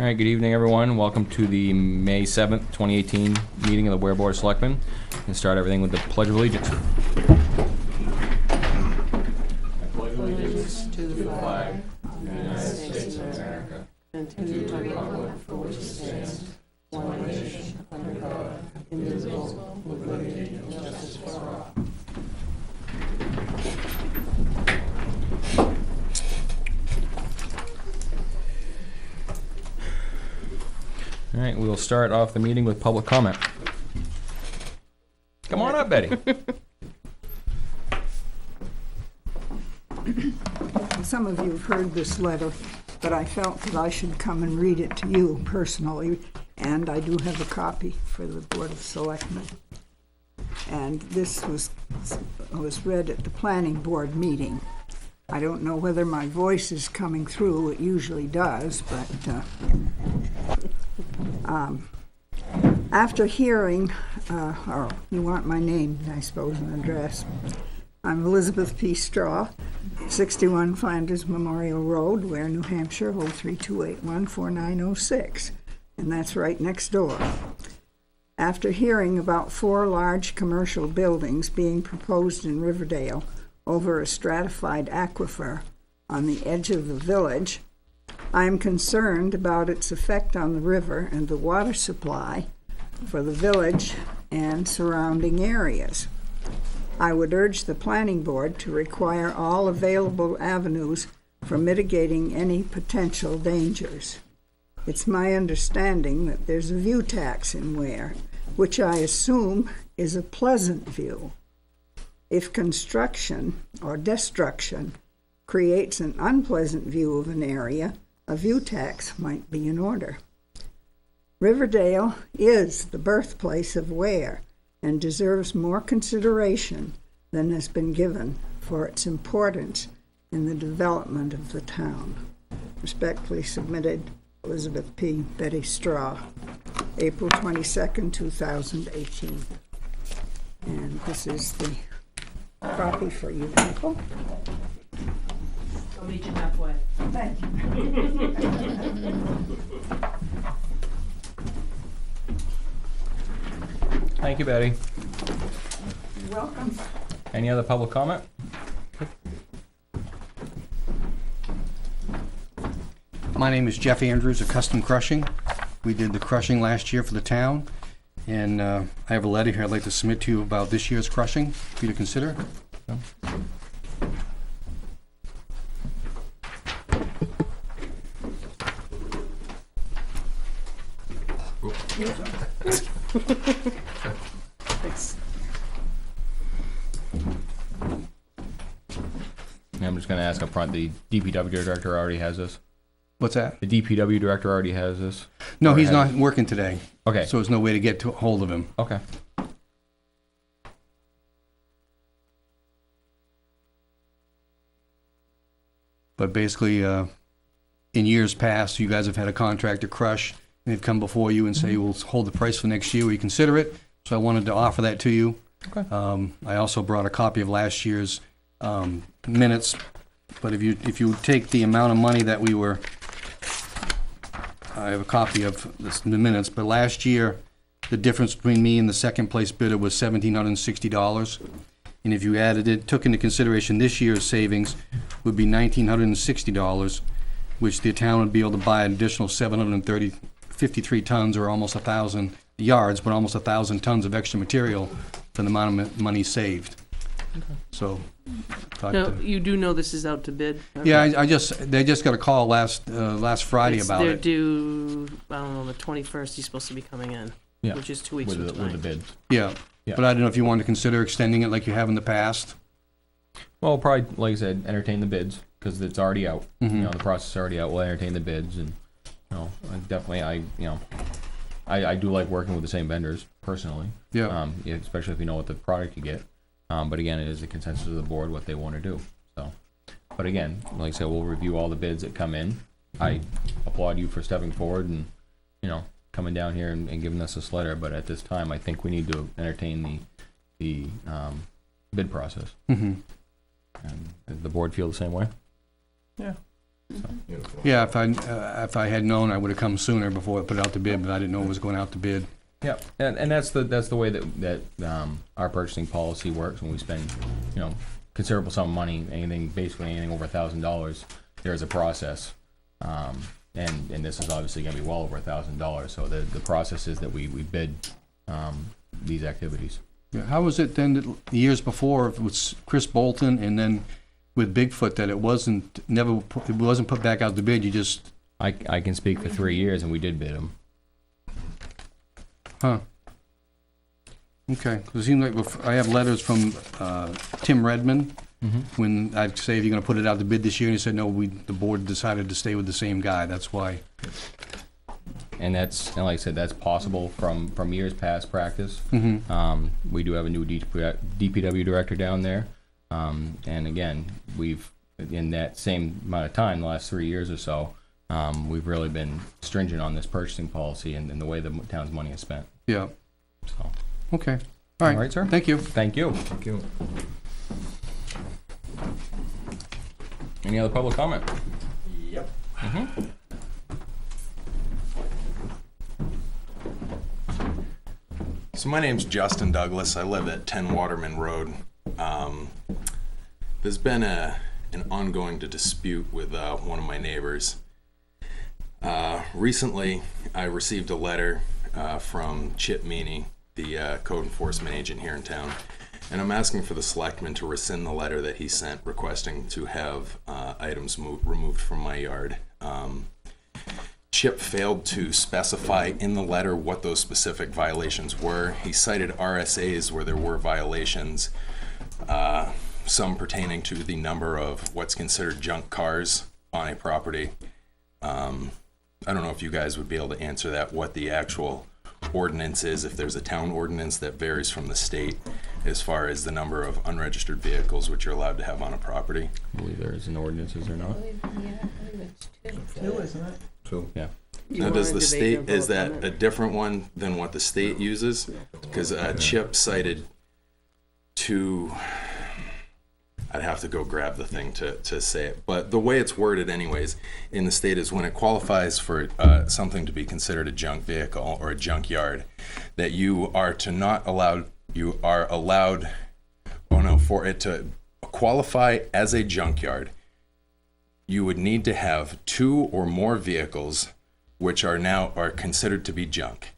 All right, good evening, everyone. Welcome to the May 7th, 2018 meeting of the Weare Board of Selectmen. We can start everything with the Pledge of Allegiance. I pledge allegiance to the flag of the United States of America and to the republic for which it stands, one nation, under God, indivisible, with liberty and justice for all. All right, we will start off the meeting with public comment. Come on up, Betty. Some of you have heard this letter, but I felt that I should come and read it to you personally, and I do have a copy for the Board of Selectmen. And this was read at the Planning Board meeting. I don't know whether my voice is coming through. It usually does, but after hearing, or you want my name, I suppose, and address. I'm Elizabeth P. Straw, 61 Flanders Memorial Road, Weare, New Hampshire, 032814906, and that's right next door. After hearing about 4 large commercial buildings being proposed in Riverdale over a stratified aquifer on the edge of the village, I am concerned about its effect on the river and the water supply for the village and surrounding areas. I would urge the Planning Board to require all available avenues for mitigating any potential dangers. It's my understanding that there's a view tax in Weare, which I assume is a pleasant view. If construction or destruction creates an unpleasant view of an area, a view tax might be in order. Riverdale is the birthplace of Weare and deserves more consideration than has been given for its importance in the development of the town. Respectfully submitted, Elizabeth P. Betty Straw, April 22nd, 2018. And this is the copy for you people. I'll meet you halfway. Thank you. Thank you, Betty. You're welcome. Any other public comment? My name is Jeff Andrews of Custom Crushing. We did the crushing last year for the town, and I have a letter here I'd like to submit to you about this year's crushing for you to consider. Thanks. I'm just going to ask up front, the DPW director already has this? What's that? The DPW director already has this? No, Or he's has not it? working today, Okay, so there's no way to get to hold of him. okay. But basically, in years past, you guys have had a contractor crush, and they've come before you and say, we'll hold the price for next year, will you consider it? So I wanted to offer that to you. Okay. I also brought a copy of last year's minutes, but if you take the amount of money that we were, I have a copy of the minutes, but last year, the difference between me and the second place bidder was $1,760. And if you took into consideration this year's savings, would be $1,960, which the town would be able to buy an additional 53 tons, or almost 1,000 yards, but almost 1,000 tons of extra material for the amount of money saved. Okay. So, No, you do know this is out to bid? yeah, they just got a call last Friday about They're it. due, I don't know, the 21st, he's supposed to be coming in, Yeah. which is 2 weeks from With the tonight. bids. Yeah, Yeah. but I don't know if you want to consider extending it like you have in the past. Well, probably, like I said, entertain the bids, because it's already out. Mhm. You know, the process is already out. We'll entertain the bids, and, you know, I do like working with the same vendors, personally. Yeah. Yeah, especially if you know what the product you get. But again, it is the consensus of the board what they want to do. So, but again, like I said, we'll review all the bids that come in. I applaud you for stepping forward and, you know, coming down here and giving us this letter. But at this time, I think we need to entertain the bid process. Mm-hmm. And does the board feel the same way? Yeah. Yeah, if I had known, I would have come sooner before I put it out to bid, but I didn't know it was going out to bid. Yeah, and that's the way that our purchasing policy works. When we spend, considerable sum of money, basically anything over $1,000, there's a process. And this is obviously going to be well over $1,000. So the process is that we bid these activities. Yeah, how was it then that the years before with Chris Bolton and then with Bigfoot that it wasn't put back out to bid? You just I can speak for 3 years, and we did bid them. Huh. Okay, because it seems like I have letters from Tim Redmond when I say, if you're going to put it out to bid this year, and he said, no, the board decided to stay with the same guy. That's why. And like I said, that's possible from years past practice. We do have a new DPW director down there. And again, we've, in that same amount of time, the last 3 years or so, we've really been stringent on this purchasing policy and the way the town's money is spent. Yeah. So. Okay. All right. All right, sir. Thank you. Thank you. Thank you. Any other public comment? Yep. So my name's Justin Douglas. I live at 10 Waterman Road. There's been an ongoing dispute with one of my neighbors. Recently, I received a letter from Chip Meany, the code enforcement agent here in town, and I'm asking for the selectmen to rescind the letter that he sent requesting to have items removed from my yard. Chip failed to specify in the letter what those specific violations were. He cited RSAs where there were violations, some pertaining to the number of what's considered junk cars on a property. I don't know if you guys would be able to answer that, what the actual ordinance is, if there's a town ordinance that varies from the state as far as the number of unregistered vehicles which you're allowed to have on a property. I believe there is an ordinance, is there not? I believe it's two. Two, isn't it? So, Yeah. now does the state, is that a different one than what the state uses? Because Chip cited two, I'd have to go grab the thing to say it, but the way it's worded anyways in the state is when it qualifies for something to be considered a junk vehicle or a junk yard, that you are allowed, for it to qualify as a junkyard, you would need to have 2 or more vehicles which are considered to be junk.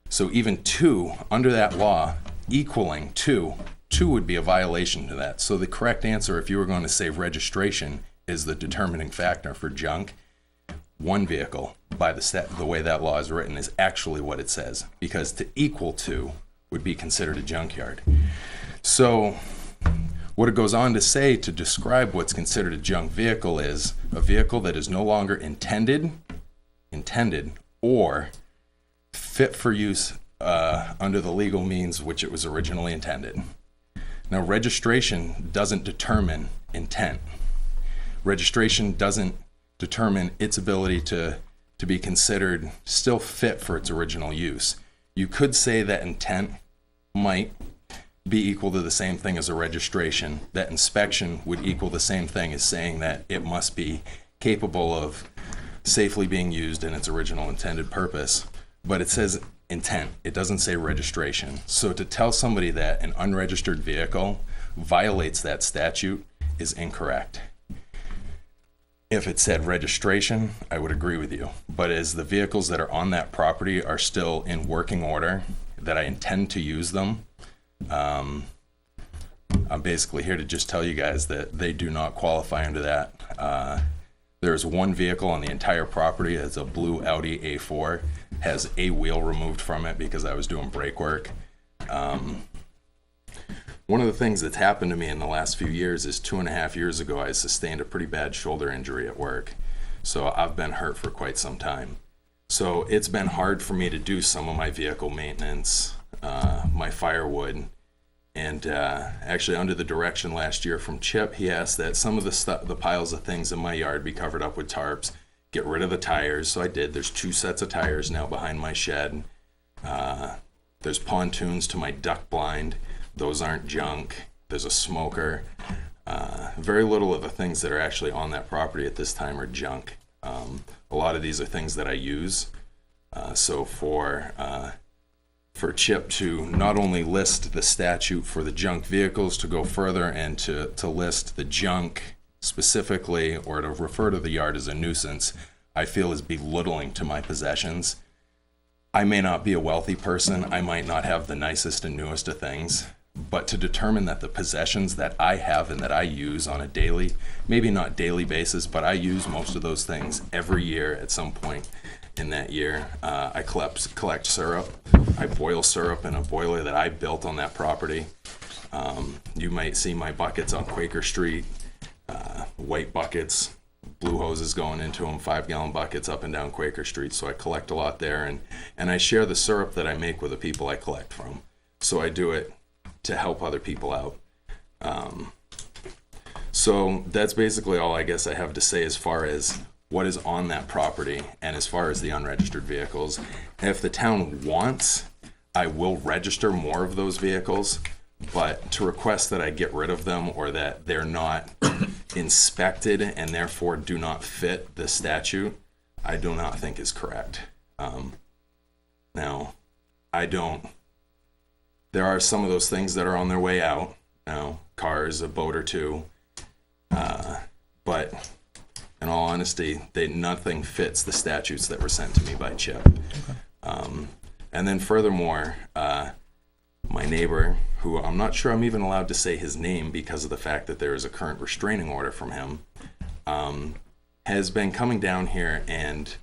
So even 2 under that law equaling 2 would be a violation to that. So the correct answer, if you were going to say registration is the determining factor for junk, 1 vehicle by the way that law is written is actually what it says, because to equal 2 would be considered a junkyard. So what it goes on to say to describe what's considered a junk vehicle is a vehicle that is no longer intended or fit for use under the legal means which it was originally intended. Now, registration doesn't determine intent. Registration doesn't determine its ability to be considered still fit for its original use. You could say that intent might be equal to the same thing as a registration, that inspection would equal the same thing as saying that it must be capable of safely being used in its original intended purpose. But it says intent. It doesn't say registration. So to tell somebody that an unregistered vehicle violates that statute is incorrect. If it said registration, I would agree with you. But as the vehicles that are on that property are still in working order, that I intend to use them, I'm basically here to just tell you guys that they do not qualify under that. There's 1 vehicle on the entire property. It's a blue Audi A4, has a wheel removed from it because I was doing brake work. One of the things that's happened to me in the last few years is 2.5 years ago, I sustained a pretty bad shoulder injury at work. So I've been hurt for quite some time. So it's been hard for me to do some of my vehicle maintenance, my firewood. And actually, under the direction last year from Chip, he asked that some of the piles of things in my yard be covered up with tarps, get rid of the tires. So I did. There's 2 sets of tires now behind my shed. There's pontoons to my duck blind. Those aren't junk. There's a smoker. Very little of the things that are actually on that property at this time are junk. A lot of these are things that I use. So for Chip to not only list the statute for the junk vehicles, to go further and to list the junk specifically, or to refer to the yard as a nuisance, I feel is belittling to my possessions. I may not be a wealthy person, I might not have the nicest and newest of things, but to determine that the possessions that I have and that I use on a daily, maybe not daily basis, but I use most of those things every year at some point in that year. I collect syrup. I boil syrup in a boiler that I built on that property. You might see my buckets on Quaker Street, white buckets, blue hoses going into them, 5-gallon buckets up and down Quaker Street. So I collect a lot there, and I share the syrup that I make with the people I collect from. So I do it to help other people out. So that's basically all I guess I have to say as far as what is on that property and as far as the unregistered vehicles. And if the town wants, I will register more of those vehicles, but to request that I get rid of them or that they're not inspected and therefore do not fit the statute, I do not think is correct. Now, there are some of those things that are on their way out, cars, a boat or two, but in all honesty, nothing fits the statutes that were sent to me by Chip. Okay. And then furthermore, my neighbor, who I'm not sure I'm even allowed to say his name because of the fact that there is a current restraining order from him, has been coming down here and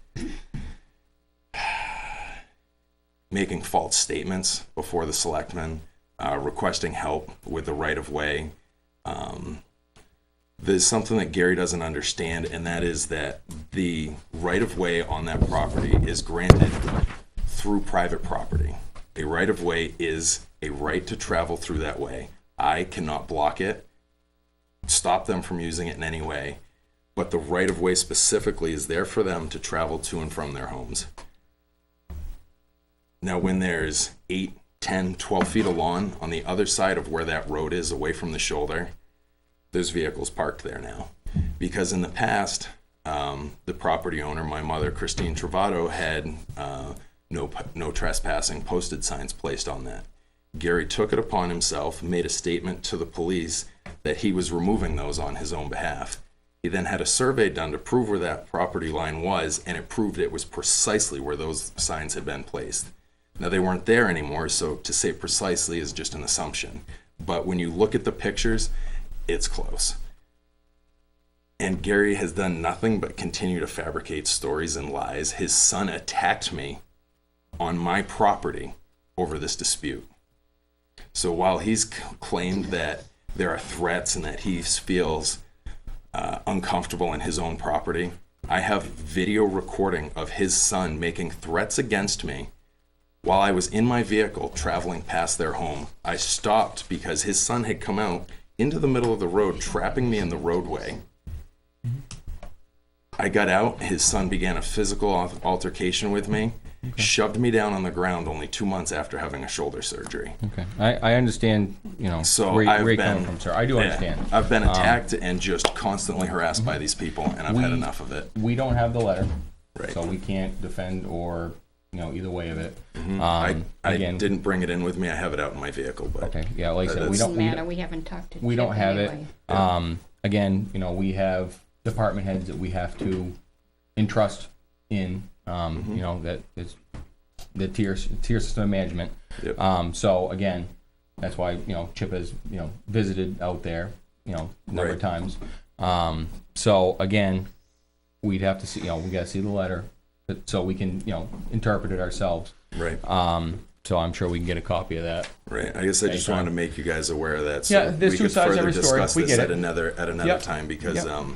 making false statements before the selectmen, requesting help with the right-of-way. There's something that Gary doesn't understand, and that is that the right-of-way on that property is granted through private property. A right-of-way is a right to travel through that way. I cannot block it, stop them from using it in any way, but the right-of-way specifically is there for them to travel to and from their homes. Now, when there's 8, 10, 12 feet of lawn on the other side of where that road is, away from the shoulder, there's vehicles parked there now. Because in the past, the property owner, my mother, Christine Travato, had no trespassing posted signs placed on that. Gary took it upon himself, made a statement to the police that he was removing those on his own behalf. He then had a survey done to prove where that property line was, and it proved it was precisely where those signs had been placed. Now, they weren't there anymore, so to say precisely is just an assumption. But when you look at the pictures, it's close. And Gary has done nothing but continue to fabricate stories and lies. His son attacked me on my property over this dispute. So while he's claimed that there are threats and that he feels uncomfortable in his own property, I have video recording of his son making threats against me while I was in my vehicle traveling past their home. I stopped because his son had come out into the middle of the road, trapping me in the roadway. I got out, his son began a physical altercation with me, shoved me down on the ground only 2 months after having a shoulder surgery. Okay, I understand, So where I've you're been, coming from, sir. I do understand. I've been attacked and just constantly harassed by these people, and I've had enough of it. We don't have the letter, Right. so we can't defend or, either way of it. I Again, didn't bring it in with me. I have it out in my vehicle, but okay, yeah, like I said, we Doesn't don't, matter, we haven't talked to we don't Chip have anyway. it. Again, we have department heads that we have to entrust in, that is the tier system management. Yep. So again, that's why, Chip has, visited out there, number of times. So again, we'd have to see, we gotta see the letter, so we can, interpret it ourselves. right. So I'm sure we can get a copy of that. Right. I guess I just Anytime. wanted to make you guys aware of that. Yeah, So there's we two could sides to further every story. discuss We this get at it. another Yep. time because Yep.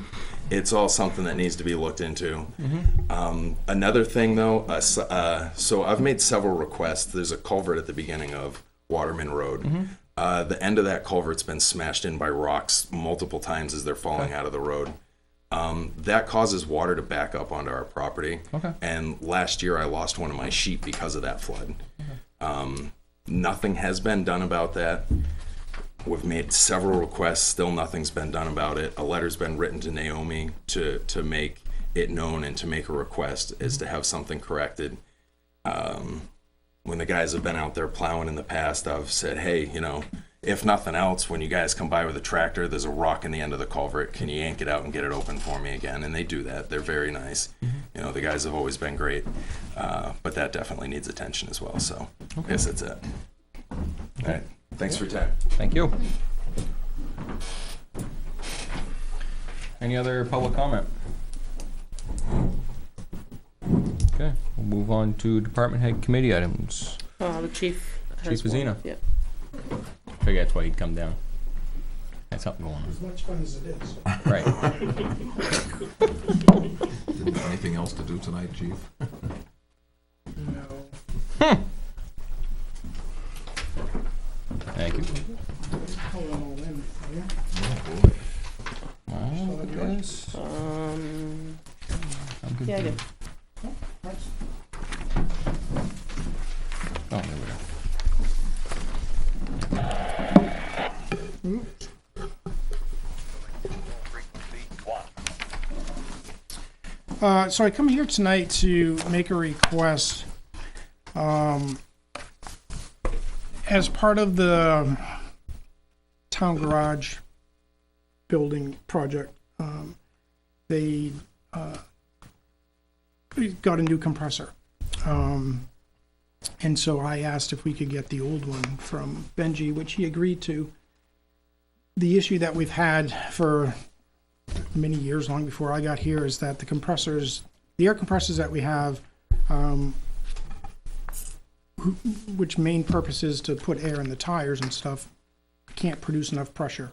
it's all something that needs to be looked into. Mm-hmm. Another thing, though, so I've made several requests. There's a culvert at the beginning of Waterman Road. Mm-hmm. The end of that culvert's been smashed in by rocks multiple times as they're falling out of the road. That causes water to back up onto our property. Okay. And last year I lost one of my sheep because of that flood. Nothing has been done about that. We've made several requests, still nothing's been done about it. A letter's been written to Naomi to make it known and to make a request is to have something corrected. When the guys have been out there plowing in the past, I've said, hey, you know, if nothing else, when you guys come by with a tractor, there's a rock in the end of the culvert. Can you yank it out and get it open for me again? And they do that. They're very nice. You know, the guys have always been great. But that definitely needs attention as well. So I guess that's it. All right. Thanks for your time. Thank you. Any other public comment? Okay, we'll move on to department head committee items. The chief has Chief one. Vizina. Yep. Figure that's why he'd come down. Had something going on. As much fun as it is. Right. Anything else to do tonight, Chief? No. Thank you. Hold on, all in, yeah. Oh, boy. Well, look at this. Um, I'm good. yeah, I too. do. That's Oh, there we go. So I come here tonight to make a request. As part of the town garage building project, they got a new compressor. And so I asked if we could get the old one from Benji, which he agreed to. The issue that we've had for many years, long before I got here, is that the air compressors that we have, which main purpose is to put air in the tires and stuff, can't produce enough pressure.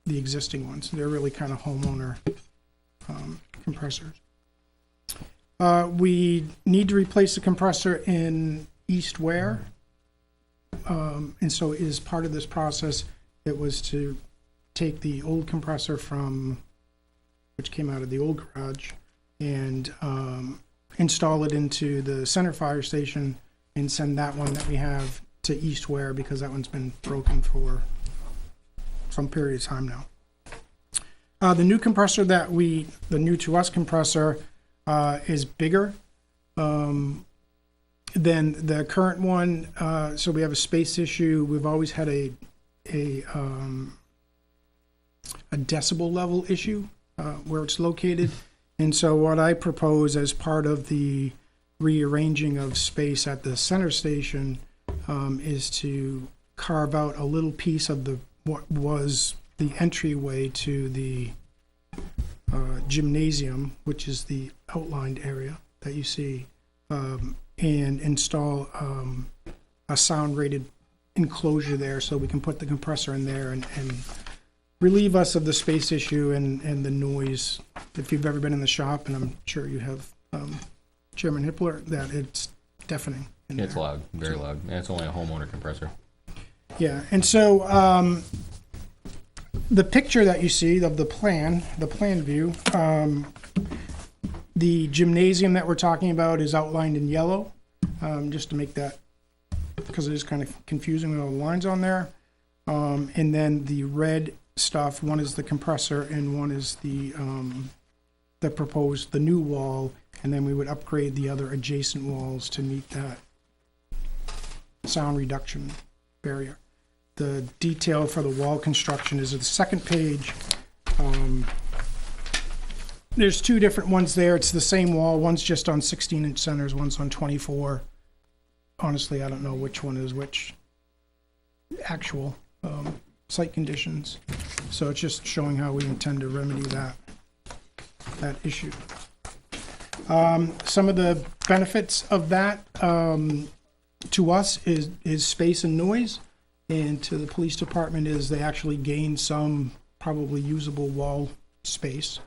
The existing ones, they're really kind of homeowner compressors. We need to replace the compressor in East Weare. And so as part of this process, it was to take the old compressor which came out of the old garage, and install it into the center fire station and send that one that we have to East Weare, because that one's been broken for some period of time now. The new compressor the new to us compressor is bigger than the current one. So we have a space issue. We've always had a decibel level issue where it's located. And so what I propose as part of the rearranging of space at the center station is to carve out a little piece of what was the entryway to the gymnasium, which is the outlined area that you see, and install a sound rated enclosure there so we can put the compressor in there and relieve us of the space issue and the noise. If you've ever been in the shop, and I'm sure you have, Chairman Hippler, that it's deafening. It's loud, very loud. And it's only a homeowner compressor. Yeah, and so the picture that you see of the plan view, the gymnasium that we're talking about is outlined in yellow, just to make that, because it is kind of confusing with all the lines on there. And then the red stuff, one is the compressor and one is the new wall, and then we would upgrade the other adjacent walls to meet that sound reduction barrier. The detail for the wall construction is at the second page. There's two different ones there. It's the same wall. One's just on 16-inch centers, one's on 24. Honestly, I don't know which one is which actual site conditions. So it's just showing how we intend to remedy that issue. Some of the benefits of that to us is space and noise, and to the police department is they actually gain some probably usable wall space.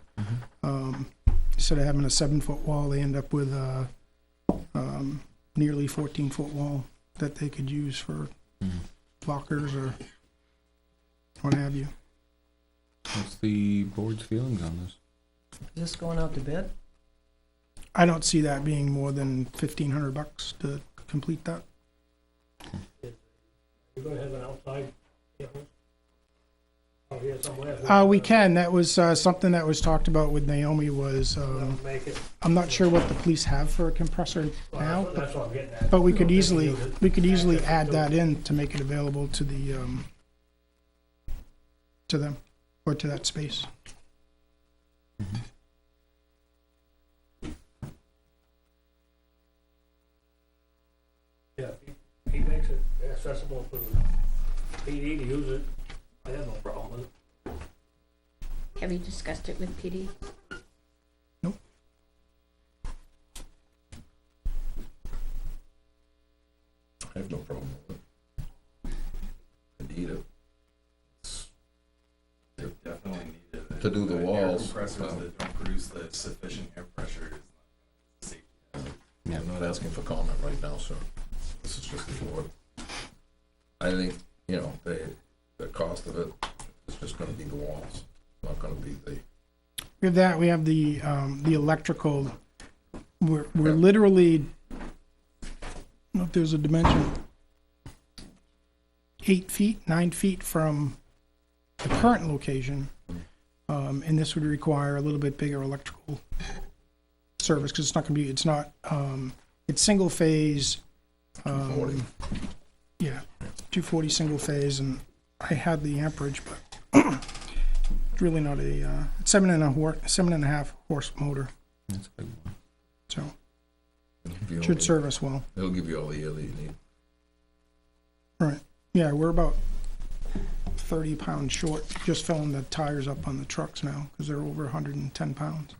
Instead of having a 7-foot wall, they end up with a nearly 14-foot wall that they could use for lockers or what have you. What's the board's feelings on this? Is this going out to bid? I don't see that being more than $1,500 to complete that. You're gonna have an outside We can, that was something that was talked about with Naomi was, I'm not sure what the police have for a compressor now, but we could easily add that in to make it available to the, to them, or to that space. Yeah, he makes it accessible for the PD to use it. I have no problem with it. Have you discussed it with PD? I have no problem with it. I need it. They definitely need it. To do the Air walls, compressors that don't produce the sufficient air pressure is not safe. I'm not asking for comment right now, sir. This is just the board. I think, you know, the cost of it is just gonna be the walls, not gonna be the, With that, we have the electrical, we're literally, I don't know if there's a dimension, 8 feet, 9 feet from the current location. And this would require a little bit bigger electrical service, because it's not gonna be, it's not, it's single phase. 240. Yeah, 240 single phase, and I had the amperage, but it's really not a, it's 7.5 horse motor, That's a big one. so it'll give you all should the- serve us well. It'll give you all the air that you need. Right, yeah, we're about 30 pounds short, just filling the tires up on the trucks now, because they're over 110 pounds.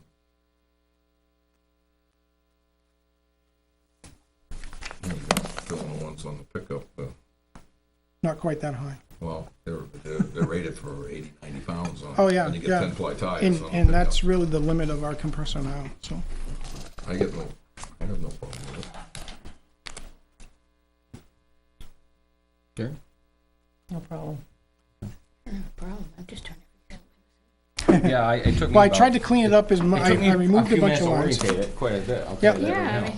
Filling the ones on the pickup, Not quite that high. well, they're rated for 80, 90 pounds on. Oh, yeah, And you get yeah. 10-ply tires And, on the and pickup. that's really the limit of our compressor now, so. I have no problem with it. Jerry? No problem. No problem, I'm just trying to. Yeah, it took me Well, I about- tried to clean it up as much, It took me I removed a few bunch minutes of to lines. orientate it quite a bit, I'll Yep. tell you that Yeah, right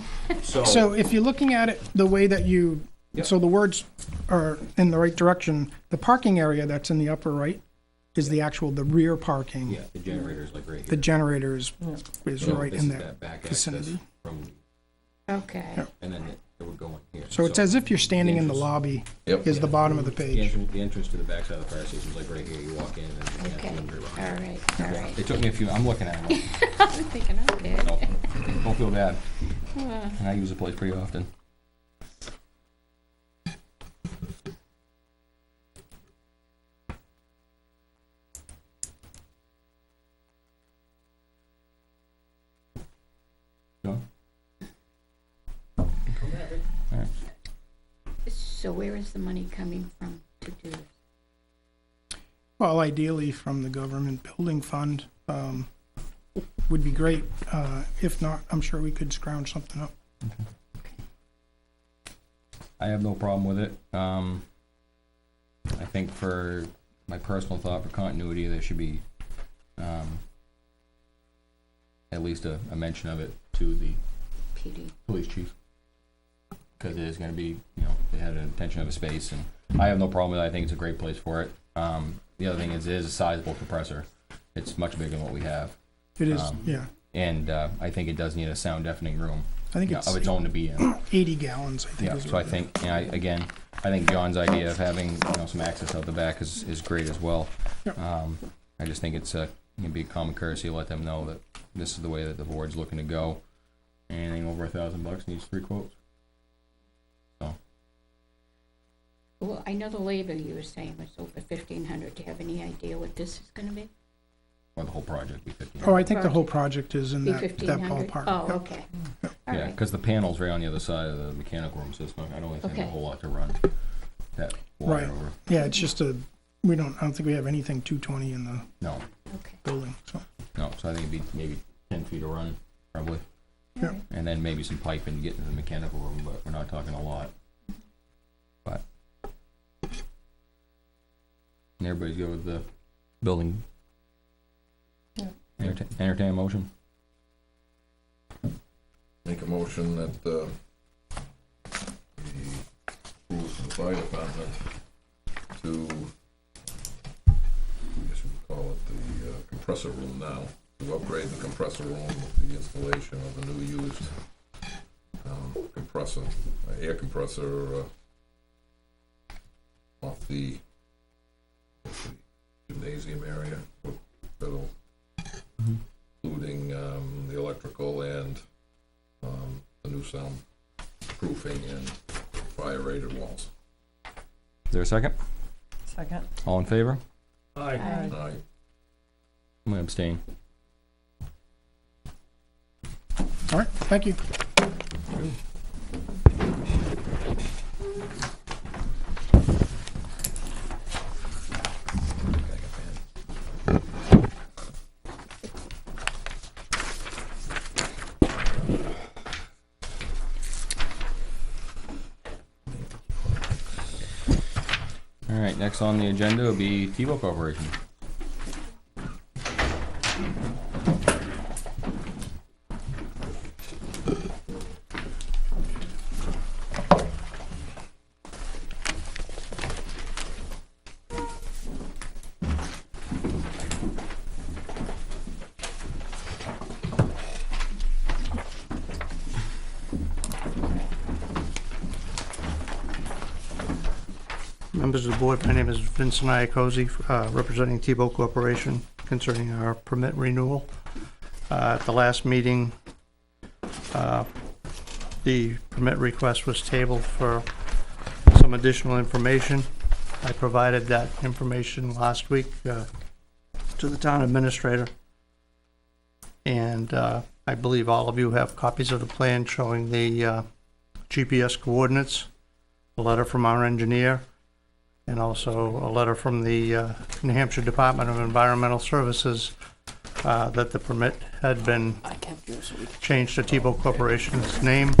now. So if you're looking at it the way that you, Yep. so the words are in the right direction, the parking area that's in the upper right is the rear parking. Yeah, the generator's like right The here. generator is So right this in is that back access vicinity. From, Okay. Yep. and then it would go in here. So it's as if you're standing in the entrance- lobby, Yep. is the bottom of the The page. entrance to the backside of the fire station is like right here, you walk in and then you Okay, have to go all right, all right. It took me a few, I'm looking at it, I'm thinking, okay. no, don't feel bad, Uh, and I use the place pretty often. Go. Alright. So where is the money coming from to do this? Well, ideally from the government building fund, would be great. If not, I'm sure we could scrounge something up. I have no problem with it. I think for my personal thought for continuity, there should be at least a mention of it to the PD. police chief. Because it is gonna be, you know, they had an intention of a space, and I have no problem with it. I think it's a great place for it. The other thing is, it is a sizable compressor. It's much bigger than what we have. It is, Um, yeah. And I think it does need a sound deafening room I think you know, it's of its own to be in. 80 gallons, I think. Yeah, is so what I think, you know, I think John's idea of having, you know, some access out the back is great as well. Yep. I just think it's it'd be a common courtesy to let them know that this is the way that the board's looking to go. Anything over $1,000 needs 3 quotes. Well, I know the labor you were saying was over 1,500. Do you have any idea what this is gonna be? Or the whole project be 15. Oh, I think the whole project is in Be that 1,500? ballpark. Oh, Yep. okay. All Yeah, right. because the panel's right on the other side of the mechanical room, so it's not, I don't think they have a Okay. whole lot to run that wire Right. over. Yeah, it's just I don't think we have anything 220 in the No, Okay. building, so. no, so I think it'd be maybe 10 feet of run, probably. Yeah. All right. And then maybe some pipe and get into the mechanical room, but we're not talking a lot. But. And everybody's good with the building? Yeah. Entertain a motion? Make a motion that, the approve the fire department to compressor room now, to upgrade the compressor room with the installation of a new used compressor, air compressor off the gymnasium area, that'll, including the electrical and the new sound proofing and fire rated walls. Is there a second? Second. All in favor? Aye. Aye. Aye. I'm gonna abstain. All right, thank you. All right, next on the agenda will be Tebow Corporation. Members of the board, my name is Vincent Iacozzi, representing Tebow Corporation concerning our permit renewal. At the last meeting, the permit request was tabled for some additional information. I provided that information last week to the town administrator. And I believe all of you have copies of the plan showing the GPS coordinates, a letter from our engineer, and also a letter from the New Hampshire Department of Environmental Services that the permit had been I kept yours so we could. changed to Tebow Corporation's name.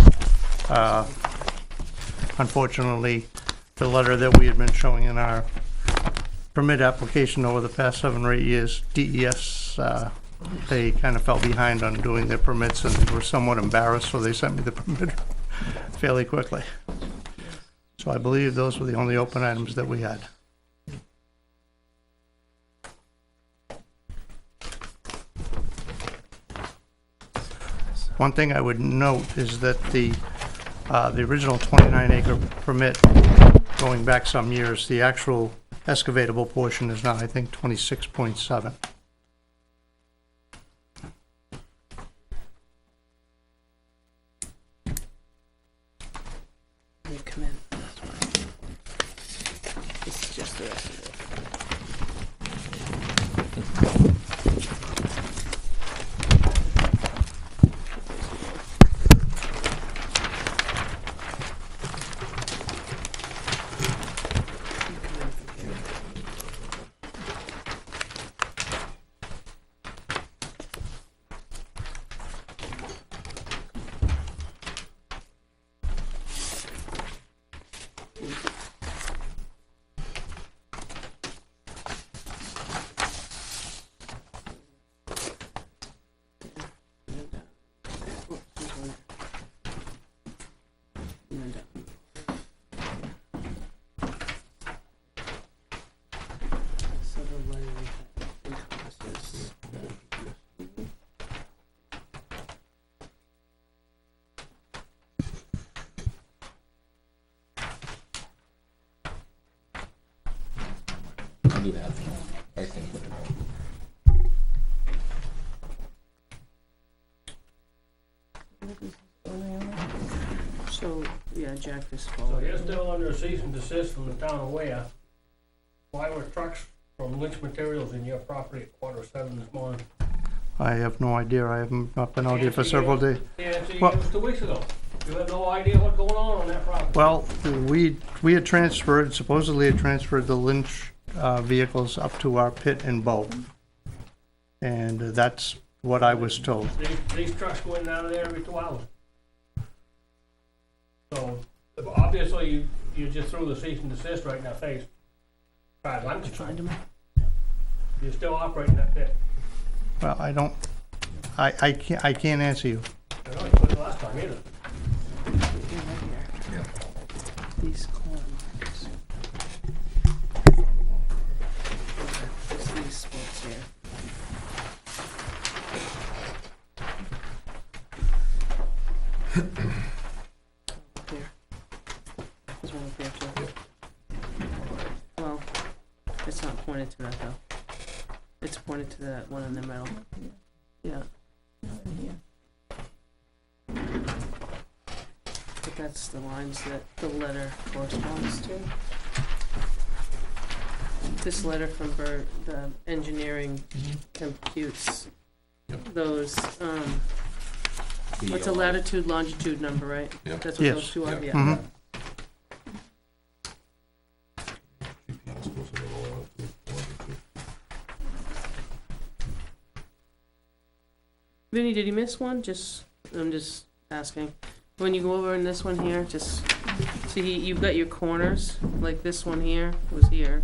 Unfortunately, the letter that we had been showing in our permit application over the past 7 or 8 years, DES, they kind of fell behind on doing their permits and they were somewhat embarrassed, so they sent me the permit fairly quickly. So I believe those were the only open items that we had. One thing I would note is that the original 29-acre permit, going back some years, the actual excavatable portion is now, I think, 26.7. They come in. That's fine. This is just the rest of it. So the letter encompasses. I'll do that. I think. So, yeah, Jack is So following. you're still under a cease and desist from the town of Weare. Why were trucks from Lynch Materials in your property at 7:15 this morning? I have no idea. I haven't not been out here for several days. The answer you Well- gave us 2 weeks ago. You have no idea what's going on that property. Well, we had transferred, supposedly had transferred the Lynch vehicles up to our pit in Bow. And that's what I was told. These trucks go in and out of there every 2 hours. So, obviously, you just threw the cease and desist right in their face. As far as I'm concerned. You're still operating that pit. Well, I don't, I can't answer you. I know you couldn't last time either. These corner marks. Just these spots here. one up here too. Well, it's not pointed to that though. It's pointed to that one in the middle. Yeah. But that's the lines that the letter corresponds to. This letter from Bert, the engineering computes those, what's a latitude, longitude number, right? Yep. That's what Yes. those two are, yeah. Mhm. GPS goes a little out to 1 Vinny, did he miss one? I'm just asking. When you go over in this one here, just, see, you've got your corners, like this one here was here.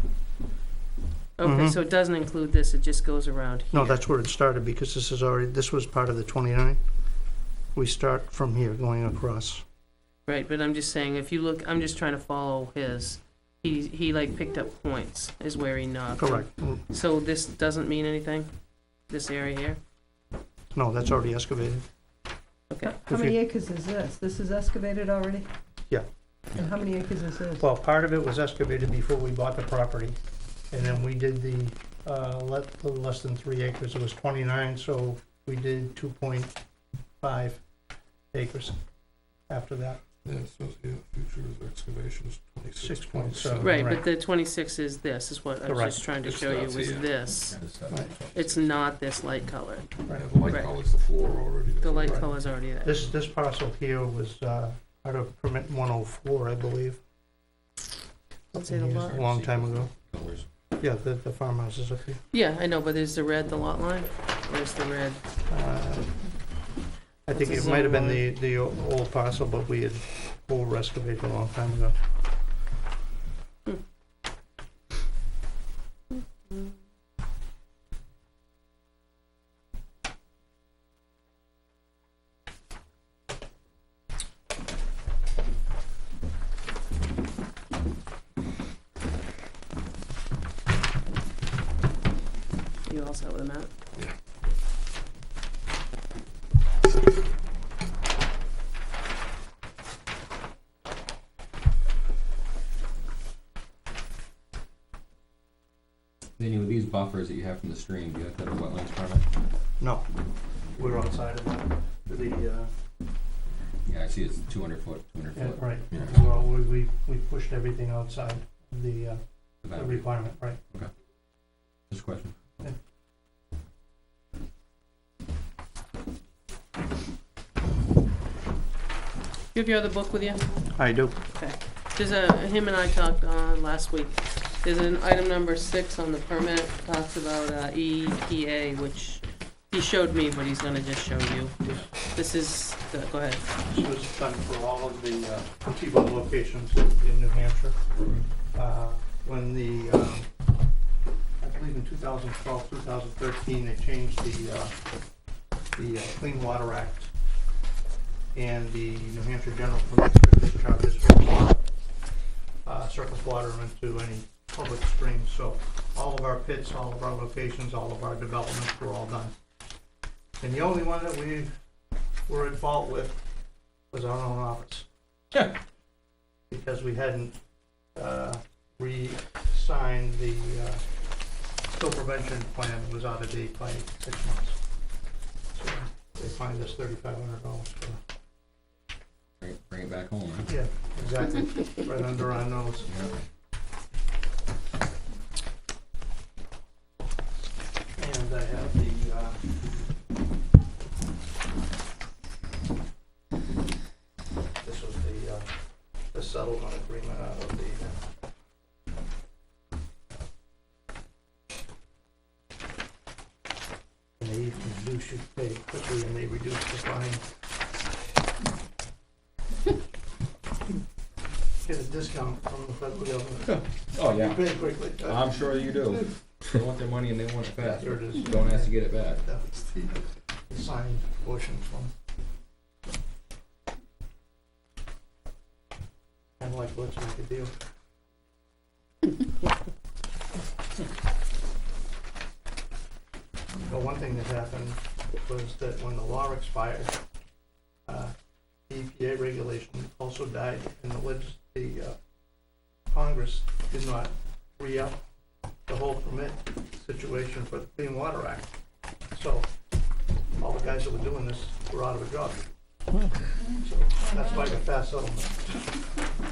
Okay, Mhm. so it doesn't include this, it just goes around here. No, that's where it started, because this was part of the 29. We start from here, going across. Right, but I'm just saying, if you look, I'm just trying to follow his. He like picked up points, is where he knocked. Correct. So this doesn't mean anything? This area here? No, that's already excavated. Okay. How many acres is this? This is excavated already? Yeah. And how many acres is this? Well, part of it was excavated before we bought the property, and then we did the, little less than 3 acres. It was 29, so we did 2.5 acres after that. Yeah, it says here, future excavations, 26.7. Right, but the 26 is this, is what I was Correct. just trying to It show you, starts was here. this. Right. It's not this light color. Yeah, the light Right. color's the floor already. The light Right. color's already there. This parcel here was part of permit 104, I believe. Let's say the lot. A long time ago. Colors. Yeah, the farmhouse is up here. Yeah, I know, but is the red the lot line? Where's the red? I think What's it the might have been zone the old parcel, but we had over excavated a long time ago. You all set with a map? Yeah. Then with these buffers that you have from the stream, do you have to have a wetlands permit? No, we're outside of that. Yeah, I see it's 200 foot, 200 Yeah, foot. right. Yeah. Well, we pushed everything outside the The the boundary. requirement, right? Just a question. You have your other book with you? I do. There's him and I talked last week. There's an item number 6 on the permit, talks about EPA, which he showed me, but he's gonna just show you. This is, go ahead. This was done for all of the T-bone locations in New Hampshire. When I believe in 2012, 2013, they changed the Clean Water Act and the New Hampshire General Permits for discharges from surface water into any public streams. So all of our pits, all of our locations, all of our developments were all done. And the only one that we were at fault with was our own office. Yeah. Because we hadn't re-signed the spill prevention plan, that was out of date by 6 months. So they fined us $3,500 for that. Bring it back home, right? Yeah, exactly, right under our nose. And I have this was the settlement agreement out of and they even reduce you pay quickly, and they reduce the fine. Get a discount from the federal government. Oh, You yeah. pay quickly. I'm sure you do. They want their money and they want it fast. There it is. Don't ask to get it back. That's the signed portion from. Kind of like, let's make a deal. Well, one thing that happened was that when the law expired, the EPA regulation also died, and the Congress did not re-up the whole permit situation for the Clean Water Act. So all the guys that were doing this were out of a job. So that's like a fast settlement.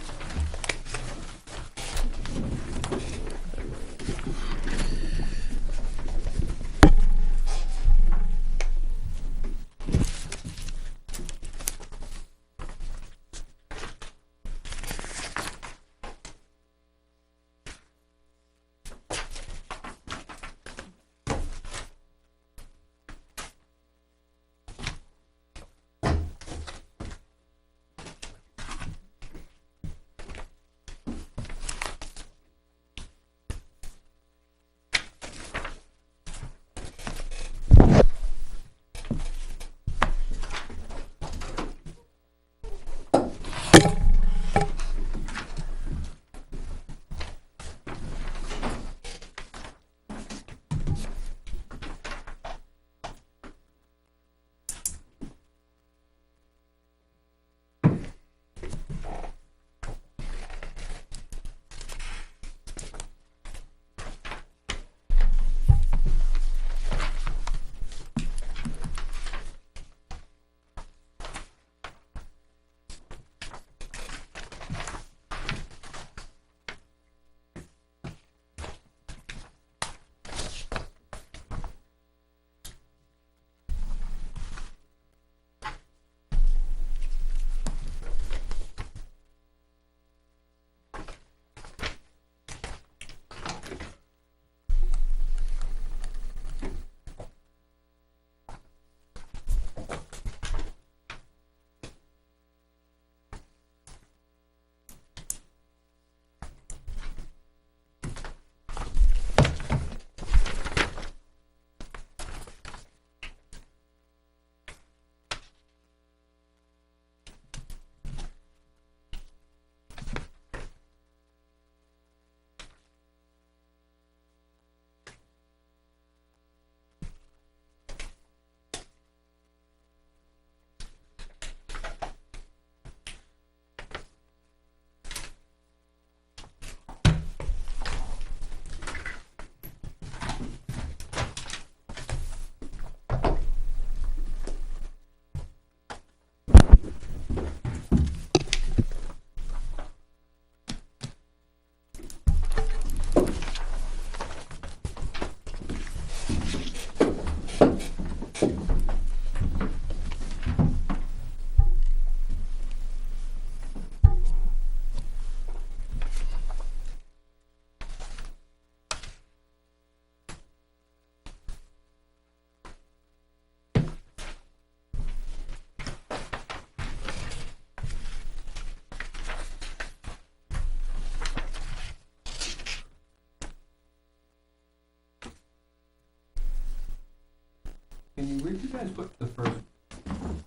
Can you read you guys put the first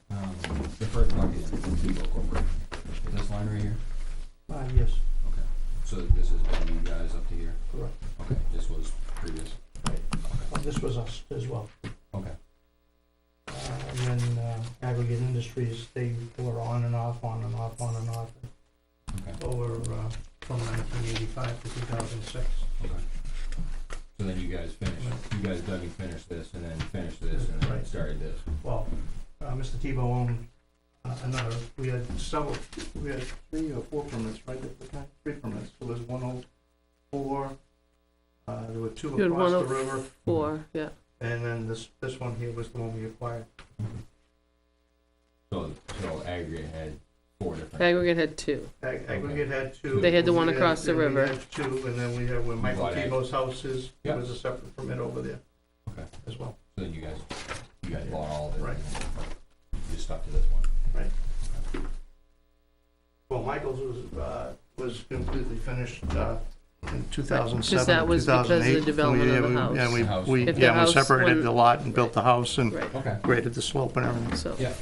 bucket in Depot Corporate? Is this line right here? Yes, Okay. So this is you guys up to here? correct. Okay, this was previous. This was us as well. Okay. And then Aggregate Industries, they were on and off, on and off, on and off, Okay. over from 1985 to 2006. Okay. So then you guys finished, you guys dug and finished this, and then finished this, and then Right. started this. Well, Mr. Tebow owned another, we had 3 or 4 permits, right, at the time? 3 permits. There was 104, there were 2 You had across the river, 4, yeah. and then this one here was the one we acquired. So Aggregate had 4 different. Aggregate had 2. Aggregate had 2. They had the one We across the we river. had 2, and then we had where Michael Bought Tebow's house is, Yeah. there was a separate permit over there. Okay. As well. So then you guys bought all of it. Right. and you stuck to this one. Well, Michael's was completely finished in 2007, Because that was because of the 2008. development of the Yeah, house. we, House. we, If the yeah, we house separated went- the lot and built the house and Right, Okay. graded the slope and everything. so Yeah.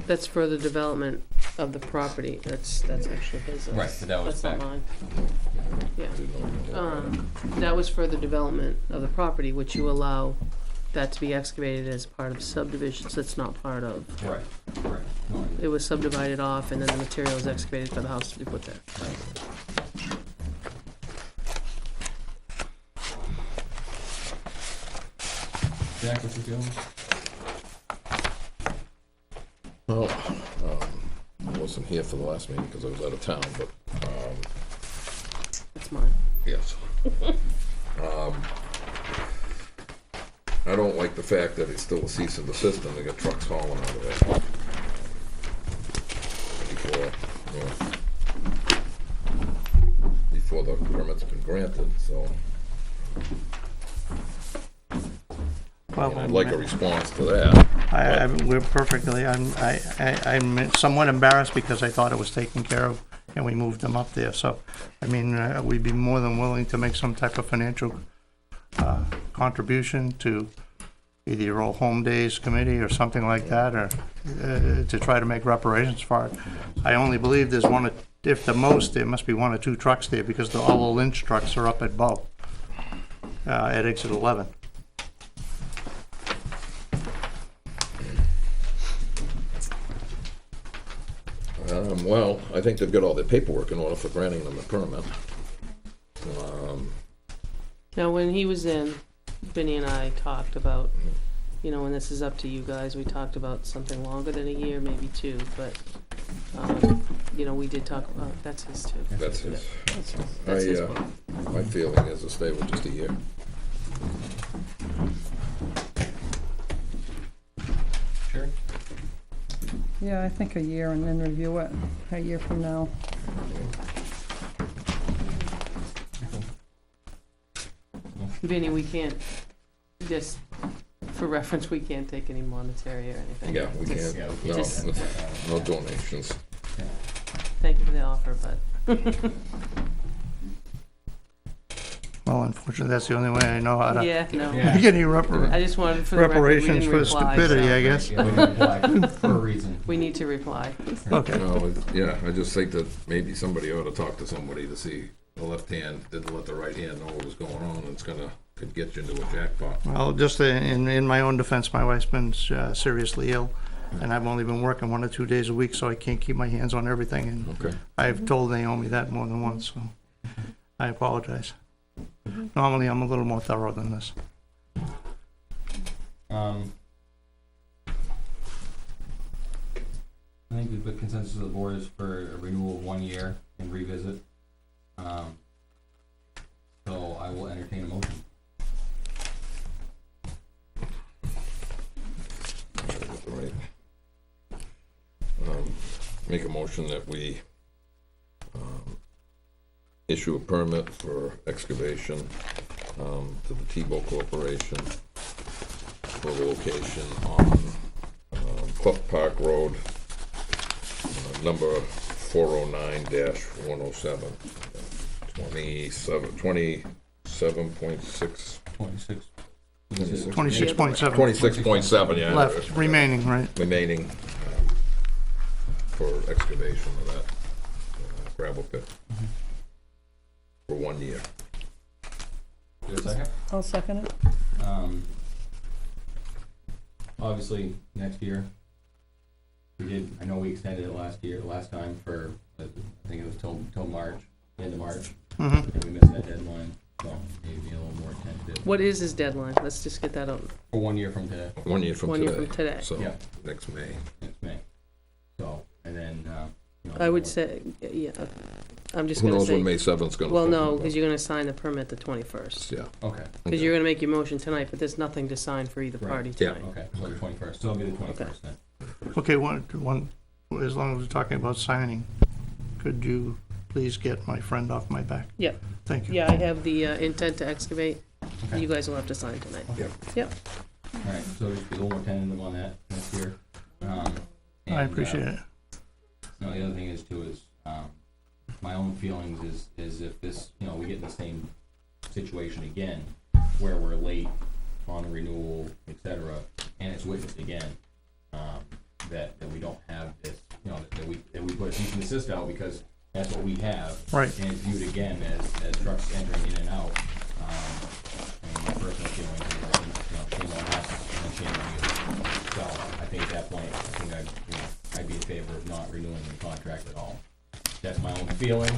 that's for the development of the property. That's actually his. Right, but that was That's not back. mine. Yeah. That was for the development of the property, which you allow that to be excavated as part of subdivisions that's not part of. Right, right. it was subdivided off, and then the material was excavated for the house to be put there. Jack, what's your feeling? Well, I wasn't here for the last meeting because I was out of town, but, That's mine. yes. I don't like the fact that it's still a cease and desist and they got trucks hauling out of there. Before the permit's been granted, so. Well, I'd like a response to that. we're perfectly, I'm somewhat embarrassed because I thought it was taken care of and we moved them up there, so, I mean, we'd be more than willing to make some type of financial contribution to either your old home days committee or something like that, or to try to make reparations for it. I only believe there's one, if the most, there must be 1 or 2 trucks there because all the Lynch trucks are up at Bow, at exit 11. Well, I think they've got all their paperwork in order for granting them the permit. Now, when he was in, Vinny and I talked about, you know, and this is up to you guys, we talked about something longer than a year, maybe 2, but, you know, we did talk about, that's his too. That's his. That's his one. My feeling is to stay with just a year. Sure. Yeah, I think a year and then review it a year from now. Vinny, we can't, just for reference, we can't take any monetary or anything. Yeah, we Just- can't, just- no donations. Thank you for the offer, but. Well, unfortunately, that's the only way I know how to Yeah, no. Yeah. get any I just wanted for the record, we reparations didn't for reply, stupidity, so I guess. Yeah, we can apply for a reason. we need to reply. Okay. No, yeah, I just think that maybe somebody ought to talk to somebody to see the left hand didn't let the right hand know what was going on, and it's could get you into a jackpot. Well, just in my own defense, my wife's been seriously ill, and I've only been working 1 or 2 days a week, so I can't keep my hands on everything, and Okay. I've told Naomi that more than once, so I apologize. Normally, I'm a little more thorough than this. I think the consensus of the board is for a renewal of 1 year and revisit. So I will entertain a motion. Right. Make a motion that we issue a permit for excavation to the Tebow Corporation for the location on Clough Park Road, number 409-107, 27.6. 26. 26.7 26.7, yeah. left, remaining, right? Remaining for excavation of that gravel pit for 1 year. Is there a second? I'll second it. Obviously, next year, I know we extended it last time for, I think it was till March, end of March. Mm-hmm. And we missed that deadline, so maybe a little more tentative. What is his deadline? Let's just get that out. For 1 year from today, 1 year from 1 today. year from today. So, Yeah. next May. next May. So, and then, I would say, yeah, I'm just Who gonna knows when say, May 7th's gonna well, fall, no, but- because you're gonna sign the permit the 21st. Yeah. okay, Because you're gonna make your motion tonight, but there's nothing to sign for either Right. party Yeah. tonight. okay, so the 21st, so it'll be the 21st then. Okay, one, as long as we're talking about signing, could you please get my friend off my back? Yep. Thank you. Yeah, I have the intent to excavate. Okay. You guys will have to sign tonight. Alright, so just be a little more tentative on that next year. I And, appreciate it. No, the other thing is too is, my own feelings is if this, we get in the same situation again, where we're late on a renewal, et cetera, and it's witnessed again, that we don't have this, that we put a cease and desist out because that's what we have. Right. And it's viewed again as trucks entering in and out. And my personal feeling is, shame on us and shame on you. So I think at that point, I I'd be in favor of not renewing the contract at all. That's my own feeling.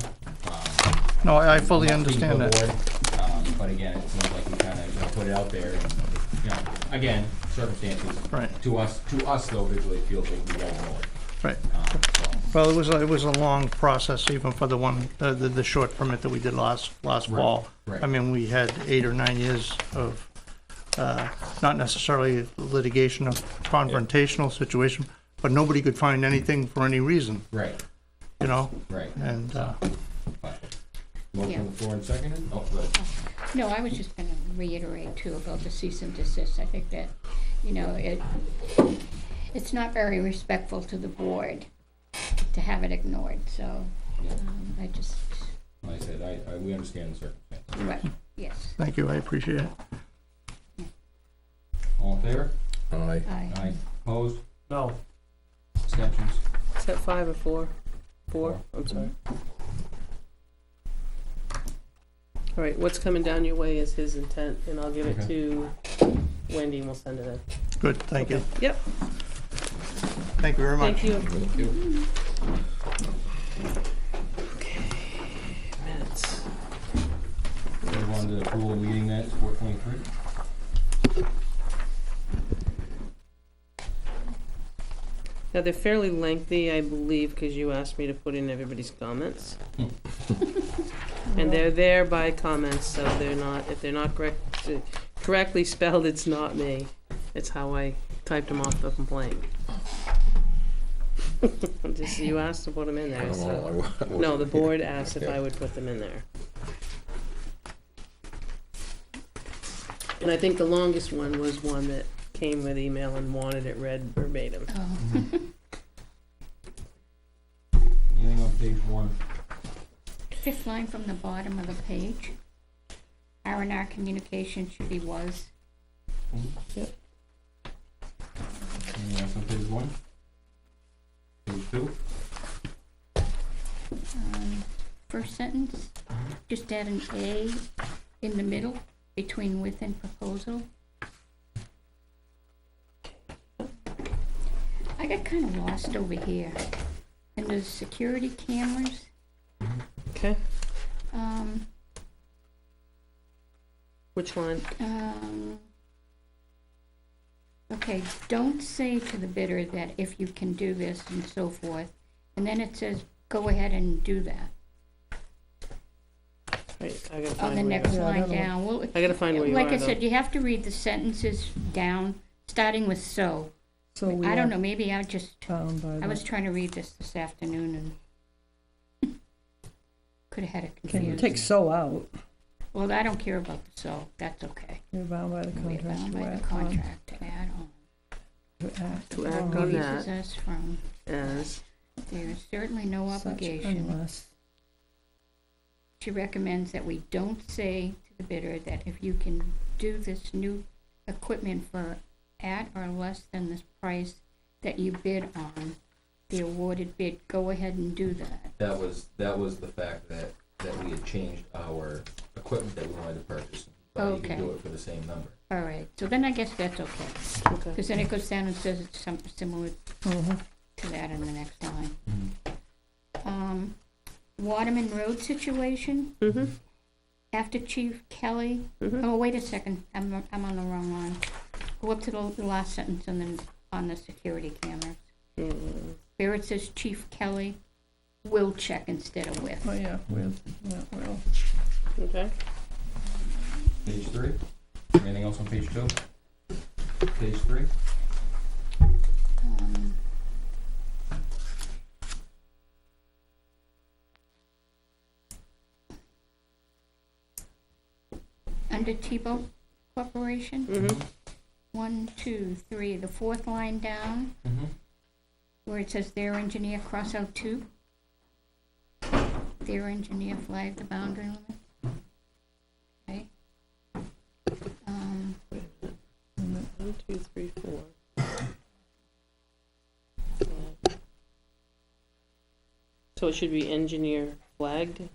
No, I fully I'm not speaking understand for the that. board, but again, it seems like we kind of put it out there, and again, circumstances. Right. To us though, visually, it feels like we don't know it. Right. So, Well, it was a long process, even for the one, the short permit that we did last fall. right. I mean, we had 8 or 9 years of, not necessarily litigation, of confrontational situation, but nobody could find anything for any reason, Right, you know? right. And, Motion on the floor and seconded? Oh, good. No, I was just gonna reiterate too about the cease and desist. I think that, it's not very respectful to the board to have it ignored, so, I just, Like I said, we understand the circumstances. right, yes. thank you, I appreciate it. All in favor? Aye. Aye. Opposed? No, Abstentions? Is that 5 or 4? 4, I'm sorry. All right, what's coming down your way is his intent, and I'll give it Okay. to Wendy, and we'll send it in. Good, thank you. Yep, Thank you very much. thank you. Thank you. Okay, minutes. Move on to the approval of meeting minutes, 4/23. Now, they're fairly lengthy, I believe, because you asked me to put in everybody's comments. And they're there by comments, so they're not, if they're not correctly spelled, it's not me. It's how I typed them off the complaint. Just, you asked to put them in I there, don't so. know. I wasn't No, the here. board asked if I would put them in there. And I think the longest one was one that came with email and wanted it read verbatim. Oh. Anything on page 1? Fifth line from the bottom of the page. R&R communication should be was. Yep. Anything else on page 1? Page 2? First sentence, just add an A in the middle between with and proposal. I got kind of lost over here. And the security cameras, Okay, um, which line? okay, don't say to the bidder that if you can do this and so forth, and then it says, go ahead and do that. Wait, I gotta On find the where next you are. line down, well, I gotta find where you are, like I though. said, you have to read the sentences down, starting with so. So we I don't are know, maybe I just, bound by I that. was trying to read this afternoon and could have had it Can you confused. take so out? Well, I don't care about the so, that's okay. You're bound by the We're contract bound to by the act contract to add on. To act To act on on Releases that. us from, As, there is certainly no such obligation. unless She recommends that we don't say to the bidder that if you can do this new equipment for at or less than this price that you bid on, the awarded bid, go ahead and do that. That was the fact that we had changed our equipment that we wanted to purchase. But you Okay. could do it for the same number. All right, so then I guess that's okay, okay. because then it goes down and says it's something similar Mhm. to that in the next line. Mm-hmm. Waterman Road situation, Mm-hmm, after Chief Kelly, mm-hmm. oh, wait a second, I'm on the wrong line. Go up to the last sentence and then on the security cameras. There it says Chief Kelly will check instead of with. Oh, yeah, with, yeah, well, Okay. Page 3? Anything else on page 2? Page 3? Um, Under T-Boat Corporation, Mm-hmm. 1, 2, 3, the fourth line down, Mm-hmm. where it says their engineer, cross out 2. Their engineer flagged the boundary limit. Okay. 1, 2, 3, 4. So it should be engineer flagged?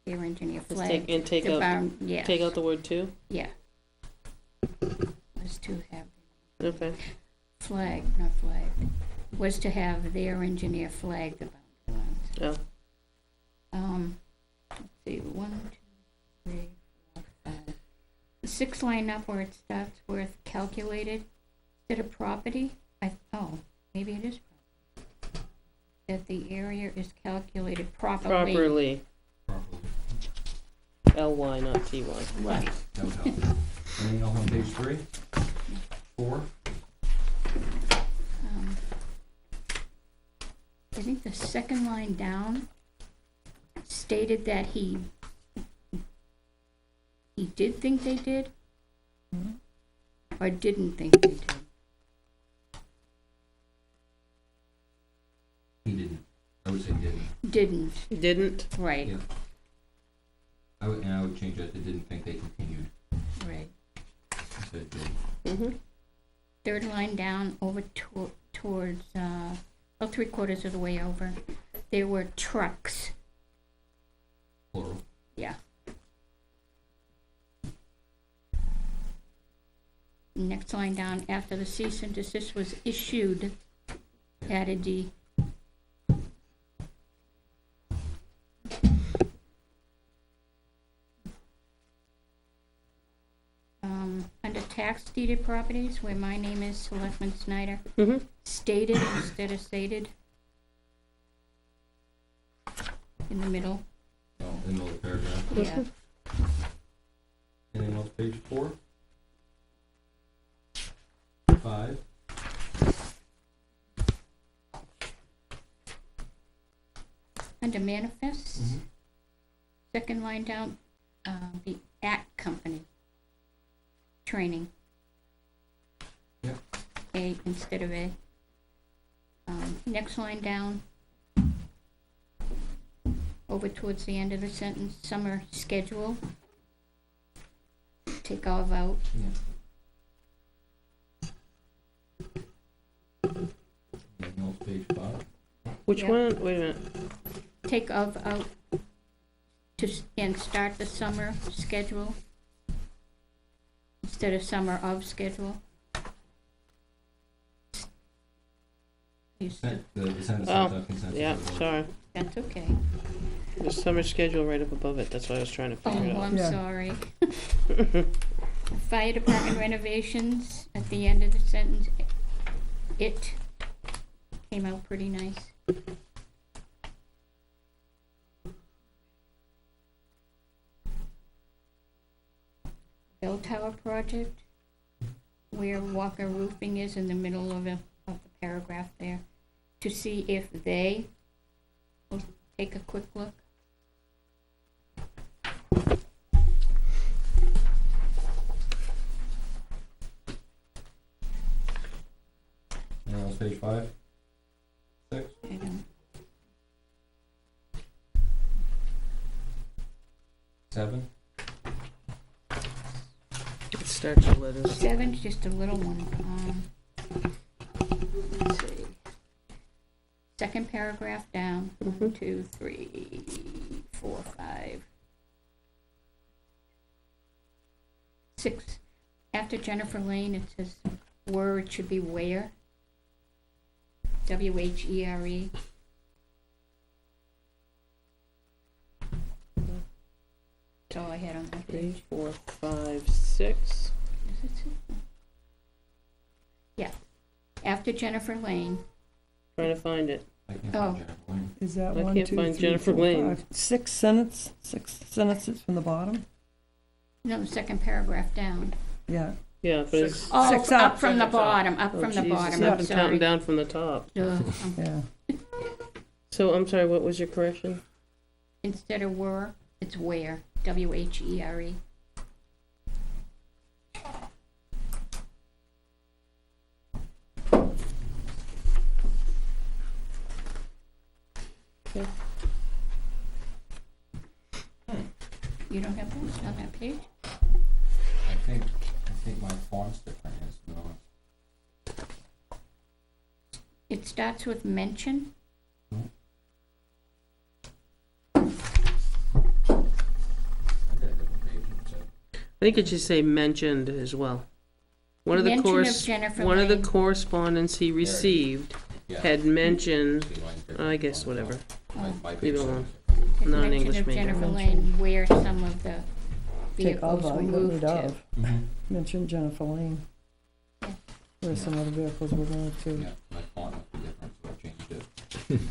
Their engineer Let's flagged. take the out, bound, yes. take out the word to? Yeah. Let's 2 have Okay. flagged, not flagged. was to have their engineer flag the boundary lines. Yeah. Let's see, 1, 2, 3, 4, 5. The 6th line up where it starts with calculated, instead of property, maybe it is property. That the area is calculated properly. Properly. LY, not TY. Right. That would help. Anything else on page 3? 4? I think the 2nd line down stated that he did think they did, or didn't think they did. He didn't. I would say didn't. Didn't, Didn't? right, Yeah. I would change that to didn't think they continued. right. Instead did. Mm-hmm. 3rd line down over towards, about 3/4 of the way over, there were trucks. Plural. Yeah. Next line down, after the cease and desist was issued, added D. Under tax deeded properties, where my name is Selectman Snyder, Mm-hmm. stated instead of stated. In the middle, Oh, in the middle of the paragraph. yeah. Anything else, page 4? 5? Under manifests, 2nd line down, the company training. Yep. A instead of A. Next line down, over towards the end of the sentence, summer schedule. Take all out. Anything else, page 5? Which Yep. one? Wait a minute. Take of out and start the summer schedule instead of summer of schedule. The sentence Oh, starts out consensus. Yeah, of the board. sorry. That's okay. There's summer schedule right up above it. That's why I was trying to figure it Oh, out. I'm Yeah. sorry. Fire department renovations, at the end of the sentence, it came out pretty nice. Bell tower project, where Walker Roofing is in the middle of the paragraph there, to see if they will take a quick look. Anything else, page 5? 6? I don't, 7? It starts with letters. 7's just a little one. Let's see. 2nd paragraph down, 1, 2, 3, 4, 5. 6, after Jennifer Lane, it says Weare, it should be Weare. W-H-E-R-E. That's all I had on that 3, page. 4, 5, 6. Is it 6? Yeah, after Jennifer Lane, Trying to find it. I can't Oh. find Jennifer Lane. Is that I 1, can't 2, find 3, Jennifer 4, Lane. 5, 6 sentences from the bottom? no, the 2nd paragraph down. Yeah. Yeah, but it's. Oh, 6 up up. from the Six up. bottom, up Oh, from the Jesus, bottom, I've I'm been counting sorry. down from the top. Yeah. So I'm sorry, what was your correction? Instead of were, it's where, W-H-E-R-E. Okay. You don't have those on that page? I think my font's different, is no. It starts with mention. I got a different page, so. I think it should say mentioned as well. One of the Mention of course, Jennifer one of the Lane. correspondence he received Yeah. had mentioned, See, mine's different. I guess whatever. My Leave page it alone. seven. Had Not an mention English of major. Jennifer Lane where some of the Take vehicles of, were you don't moved need to. of. Mhm. Mention Jennifer Lane. Yeah. Where some of the vehicles were moved to. Yeah, my font must be different, so I changed it.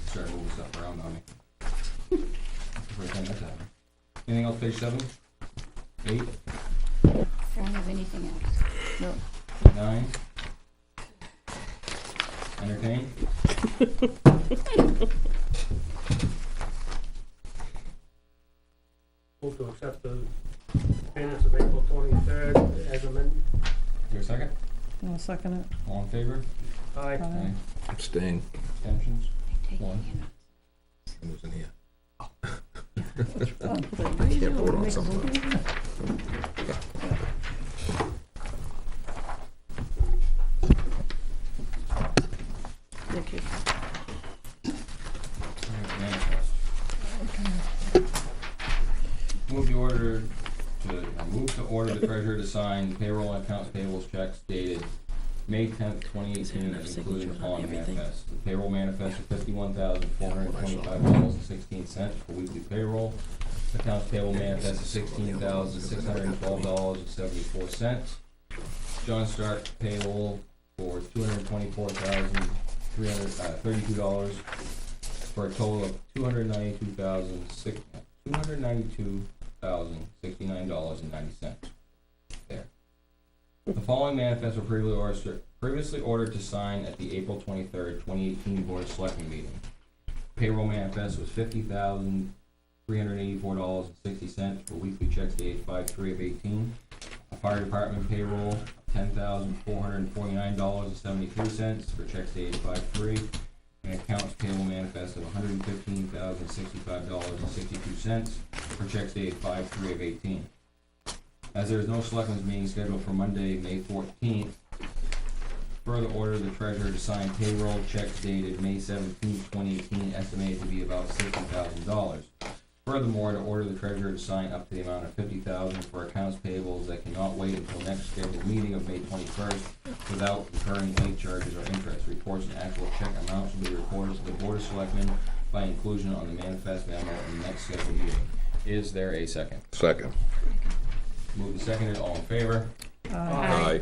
Started moving stuff around on me. That's the first time that's happened. Anything else, page 7? 8, Don't have anything else. 9? Entertain? Move to accept the minutes of April 23rd as amended. Is there a second? I'll second it. All in favor? Aye. Aye. Abstain. Abstentions? Take One. it. I was in here. Can't vote on something. Thank you. Alright, manifest. Move to order the treasurer to sign payroll and accounts payables checks dated May 10th, 2018, as included in the following manifest. The payroll manifest for $51,425.16 for weekly payroll. Accounts payable manifest for $16,612.74. John Stark payroll for $224,332 for a total of $292,069.90. There. The following manifests were previously ordered to sign at the April 23rd, 2018 Board of Selectmen meeting. Payroll manifest was $50,384.60 for weekly checks dated 5/3/18. A fire department payroll of $10,449.73 for checks dated 5/3. An accounts payable manifest of $115,065.62 for checks dated 5/3/18. As there is no selectmen's meeting scheduled for Monday, May 14th, further order the treasurer to sign payroll checks dated May 17th, 2018, estimated to be about $60,000. Furthermore, to order the treasurer to sign up to the amount of $50,000 for accounts payables that cannot wait until next scheduled meeting of May 21st without incurring late charges or interest. Reports and actual check amounts will be reported to the Board of Selectmen by inclusion on the manifest memo in the next scheduled meeting. Is there a second? Second. Moved and seconded, all in favor? Aye.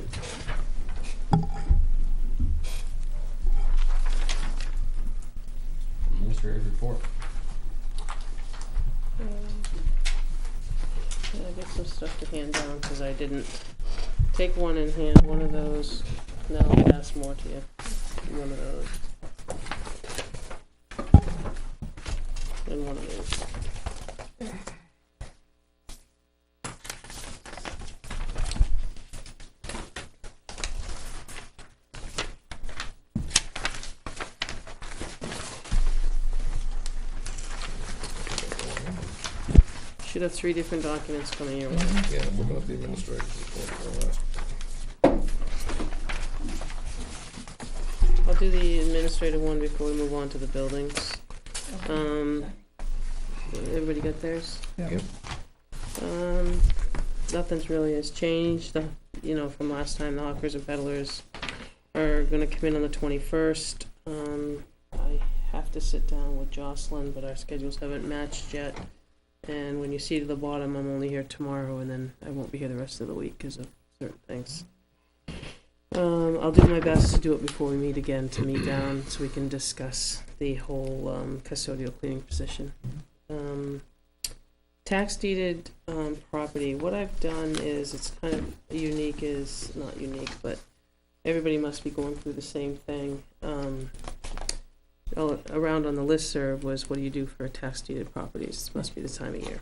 Administrative report. Yeah, I got some stuff to hand down, because I didn't take one in hand, one of those, no, I'll pass more to you, one of those. And one of those. Should have 3 different documents coming your way. Yeah, I'm looking at the administrative report for the last. I'll do the administrative one before we move on to the buildings. Everybody got theirs? Yep. Nothing's really has changed, from last time. The hawkers and peddlers are gonna come in on the 21st. I have to sit down with Jocelyn, but our schedules haven't matched yet. And when you see to the bottom, I'm only here tomorrow, and then I won't be here the rest of the week because of certain things. I'll do my best to do it before we meet again, to meet down, so we can discuss the whole custodial cleaning position. Tax deeded property, what I've done is, it's kind of unique, is not unique, but everybody must be going through the same thing. Around on the listserv was, what do you do for tax deeded properties? This must be the time of year.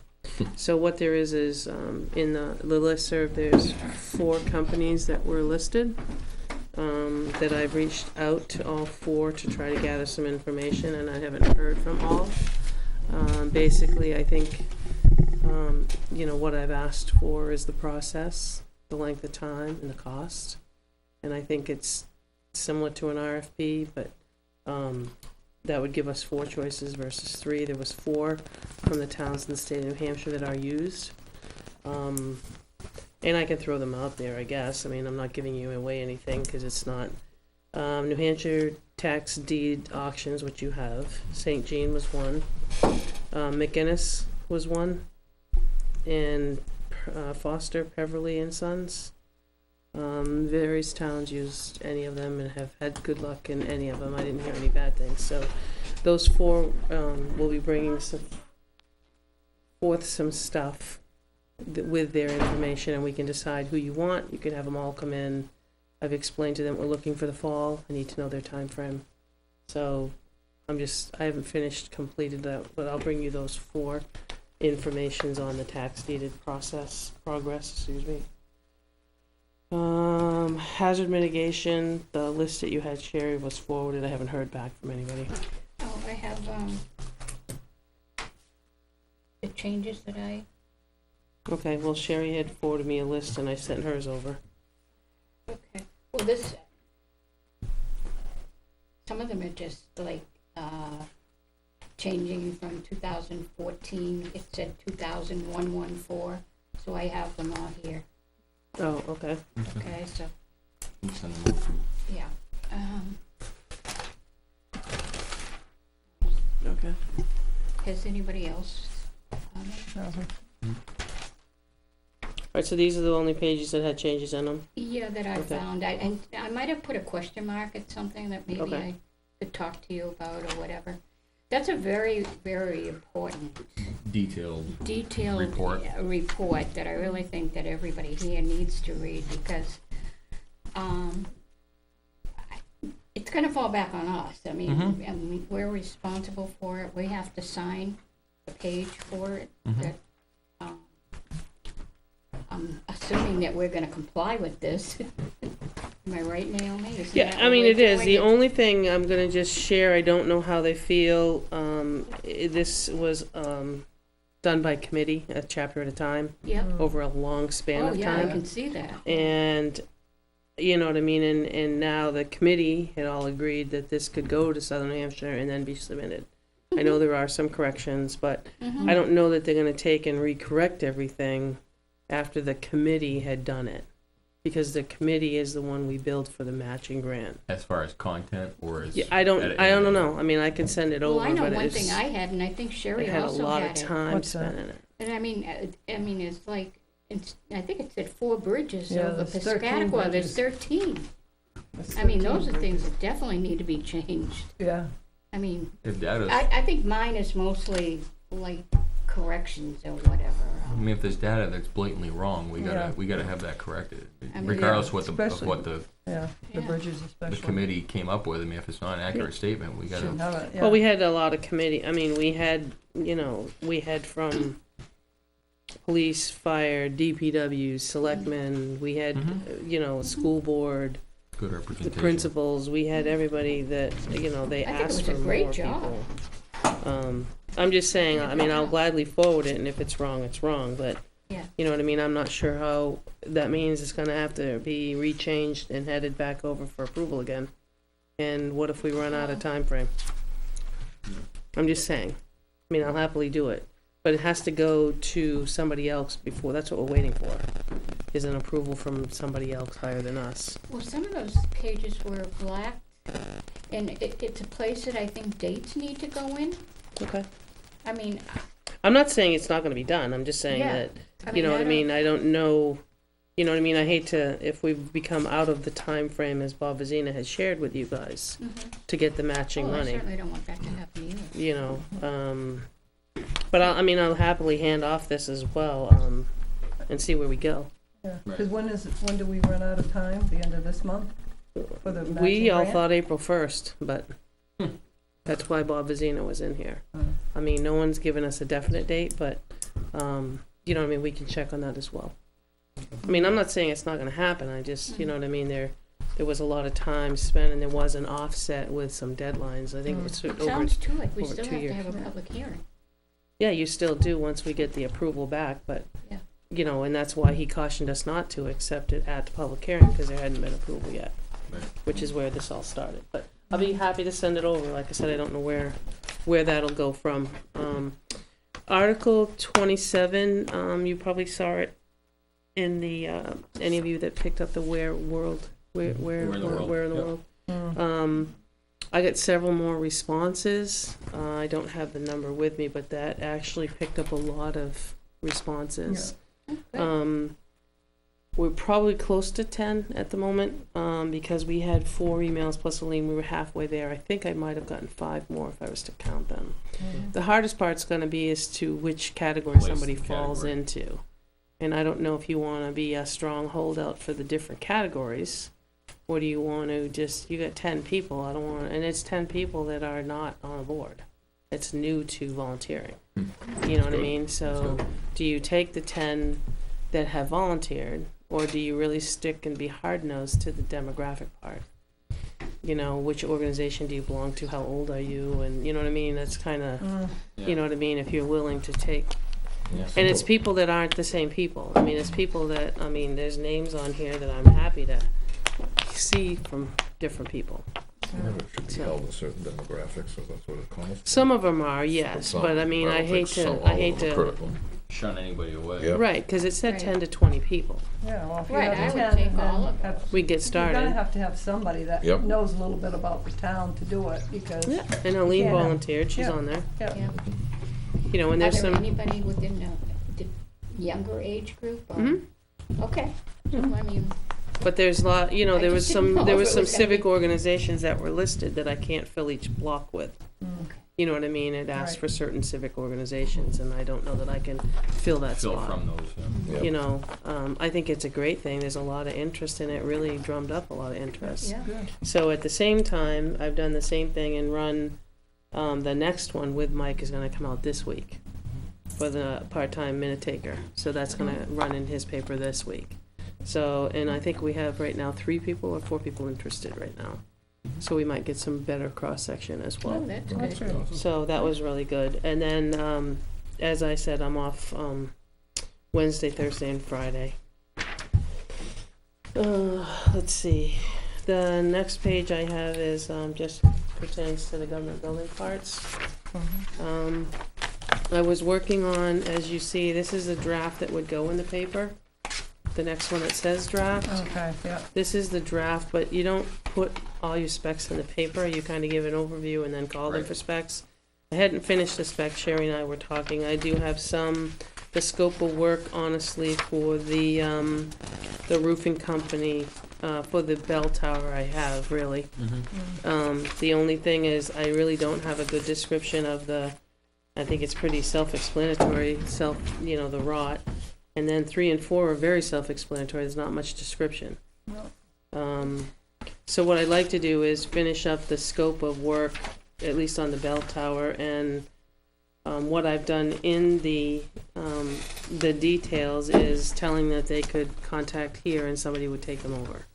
So what there is in the listserv, there's 4 companies that were listed, that I've reached out to all 4 to try to gather some information, and I haven't heard from all. Basically, I think, what I've asked for is the process, the length of time, and the cost. And I think it's similar to an RFP, but that would give us 4 choices versus 3. There was 4 from the towns in the state of New Hampshire that are used. And I can throw them out there, I guess. I mean, I'm not giving you away anything, because it's not New Hampshire tax deed auctions, which you have. St. Jean was one. McGinnis was one. And Foster, Peverly and Sons. Various towns used any of them and have had good luck in any of them. I didn't hear any bad things. So those four will be bringing forth some stuff with their information, and we can decide who you want. You can have them all come in. I've explained to them we're looking for the fall. I need to know their time frame. So I haven't completed that, but I'll bring you those four informations on the tax deeded progress, excuse me. Hazard mitigation, the list that you had, Sherry, was forwarded. I haven't heard back from anybody. Oh, I have, the changes that I, Okay, well, Sherry had forwarded me a list and I sent hers over. okay, well, some of them are just like, changing from 2014, it said 2001-14, so I have them all here. Oh, okay. Okay, so, You send them over. yeah. Okay. Has anybody else? Alright, so these are the only pages that had changes in them? Yeah, that I Okay. found. And I might have put a question mark at something that maybe Okay. I could talk to you about or whatever. That's a very, very important, Detailed. detailed report that I really think that everybody here needs to read because it's gonna fall back on us. I mean, we're responsible for it. We have to sign the page for it. That, I'm assuming that we're gonna comply with this. Am I right, Naomi? Isn't Yeah, that I what mean, we're it is. doing? The only thing I'm gonna just share, I don't know how they feel, this was, done by committee, a chapter at a time, Yep. over a long span Oh, of yeah, I time. can see that. And, you know what I mean, and now the committee had all agreed that this could go to Southern New Hampshire and then be submitted. I know there are some corrections, but I don't know that they're gonna take and recorrect everything after the committee had done it. Because the committee is the one we build for the matching grant. As far as content or as. Yeah, I don't know. I mean, I can send it over, Well, I know but one it's, thing I had, and I think it Sherry had a also lot of had it. time What's that? spent in it. And I mean, it's like, I think it said 4 bridges Yeah, over there's 13 Piscataqua. There's bridges. 13. That's I mean, 13 those are things bridges. that definitely need to be changed. Yeah, I mean, If data's, I think mine is mostly like corrections or whatever. I mean, if there's data that's blatantly wrong, we Yeah. gotta have that corrected. I mean, Regardless yeah, of especially- what the yeah, the Yeah. bridges the especially. committee came up with. I mean, if it's not an accurate statement, we Shouldn't gotta. have it, yeah. Well, we had a lot of committee. I mean, we had from police, fire, DPW, selectmen. We had, school board, Good the representation. principals. We had everybody that, they I think it asked was for a great more job. people. I'm just saying, I mean, I'll gladly forward it, and if it's wrong, it's wrong, but, Yeah. you know what I mean? I'm not sure how that means it's gonna have to be rechanged and headed back over for approval again. And what if we run out of time frame? I'm just saying. I mean, I'll happily do it, but it has to go to somebody else before, that's what we're waiting for, is an approval from somebody else higher than us. Well, some of those pages were blacked, and it's a place that I think dates need to go in. Okay. I mean, I'm not saying it's not gonna be done, I'm just saying Yeah. that, I you know what I don't- mean, I don't know, you know what I mean, I hate to, if we've become out of the time frame as Bob Vazina has shared with you guys, to get the matching Oh, I money, certainly don't want that to happen either. you know, but I'll happily hand off this as well, and see where we go. Yeah, because when do we run out of time? The end of this month? For the matching We all grant? thought April 1st, but that's why Bob Vazina was in here. Oh. I mean, no one's given us a definite date, but, you know what I mean, we can check on that as well. I mean, I'm not saying it's not gonna happen, I just, you know what I mean, there was a lot of time spent and there was an offset with some deadlines, I think it was It over, sounds too like we over still 2 have to years. have a public hearing. yeah, you still do once we get the approval back, but, Yeah. you know, and that's why he cautioned us not to accept it at the public hearing, because there hadn't been approval yet, Right. which is where this all started, but I'll be happy to send it over, like I said, I don't know where that'll go from. Article 27, you probably saw it in the, any of you that picked up the Weare in the Yep. World. I got several more responses. I don't have the number with me, but that actually picked up a lot of responses. We're probably close to 10 at the moment, because we had 4 emails plus a lien. We were halfway there. I think I might have gotten 5 more if I was to count them. The hardest part's going to be as to which category Place somebody the falls category. into. And I don't know if you want to be a strong holdout for the different categories, or do you want to just, you got 10 people, I don't want, and it's 10 people that are not on a board. It's new to volunteering. You know what I mean? So do you take the 10 that have volunteered, or do you really stick and be hard-nosed to the demographic part? You know, which organization do you belong to? How old are you? And you know what I mean? That's kind of, you know what I mean? If you're willing to take, and it's people that aren't the same people. I mean, it's people that, I mean, there's names on here that I'm happy to see from different people. Yeah, it should be held in certain demographics, so that's what it calls. Some of them are, yes, Some, but I mean, I don't hate think some- to, all I of hate them are to, critical. Shun anybody away. Yeah. right, because it said Right. 10 to 20 people. Yeah, well, if you Right, I have would 10, take all then of them. have, We get you're gonna started. have to have somebody that Yep. knows a little bit about the town to do it, because, Yeah, and Aline Yeah. volunteered, she's Yeah. on there. yeah. Yeah. You know, and Are there's there some, anybody within the younger age group? Or- Mhm. Okay. I mean, but there's a lot, you know, I there was just didn't some, know there if was it some was gonna civic be- organizations that were listed that I can't fill each block with. You know what I mean? It asked Right. for certain civic organizations, and I don't know that I can fill that Fill spot. from those, yeah. Yep. You know, I think it's a great thing. There's a lot of interest in it, really drummed up a lot of interest. yeah. So at the same time, I've done the same thing and run, the next one with Mike is gonna come out this week for the part-time minute taker. So that's gonna run in his paper this week. So, and I think we have right now 3 people or 4 people interested right now. So we might get some better cross-section as Oh, well. that's That's good. good. So that was really good. And then, as I said, I'm off Wednesday, Thursday, and Friday. Let's see. The next page I have is just pertains to the government building parts. I was working on, as you see, this is a draft that would go in the paper. The next one that says draft. Okay, yeah. This is the draft, but you don't put all your specs in the paper. You kind of give an overview and then call them for specs. I hadn't finished the specs. Sherry and I were talking. I do have the scope of work, honestly, for the roofing company, for the bell tower I have, really. The only thing is, I really don't have a good description of I think it's pretty self-explanatory, the rot. And then 3 and 4 are very self-explanatory. There's not much description. So what I'd like to do is finish up the scope of work, at least on the bell tower, and what I've done in the details is telling that they could contact here and somebody would take them over.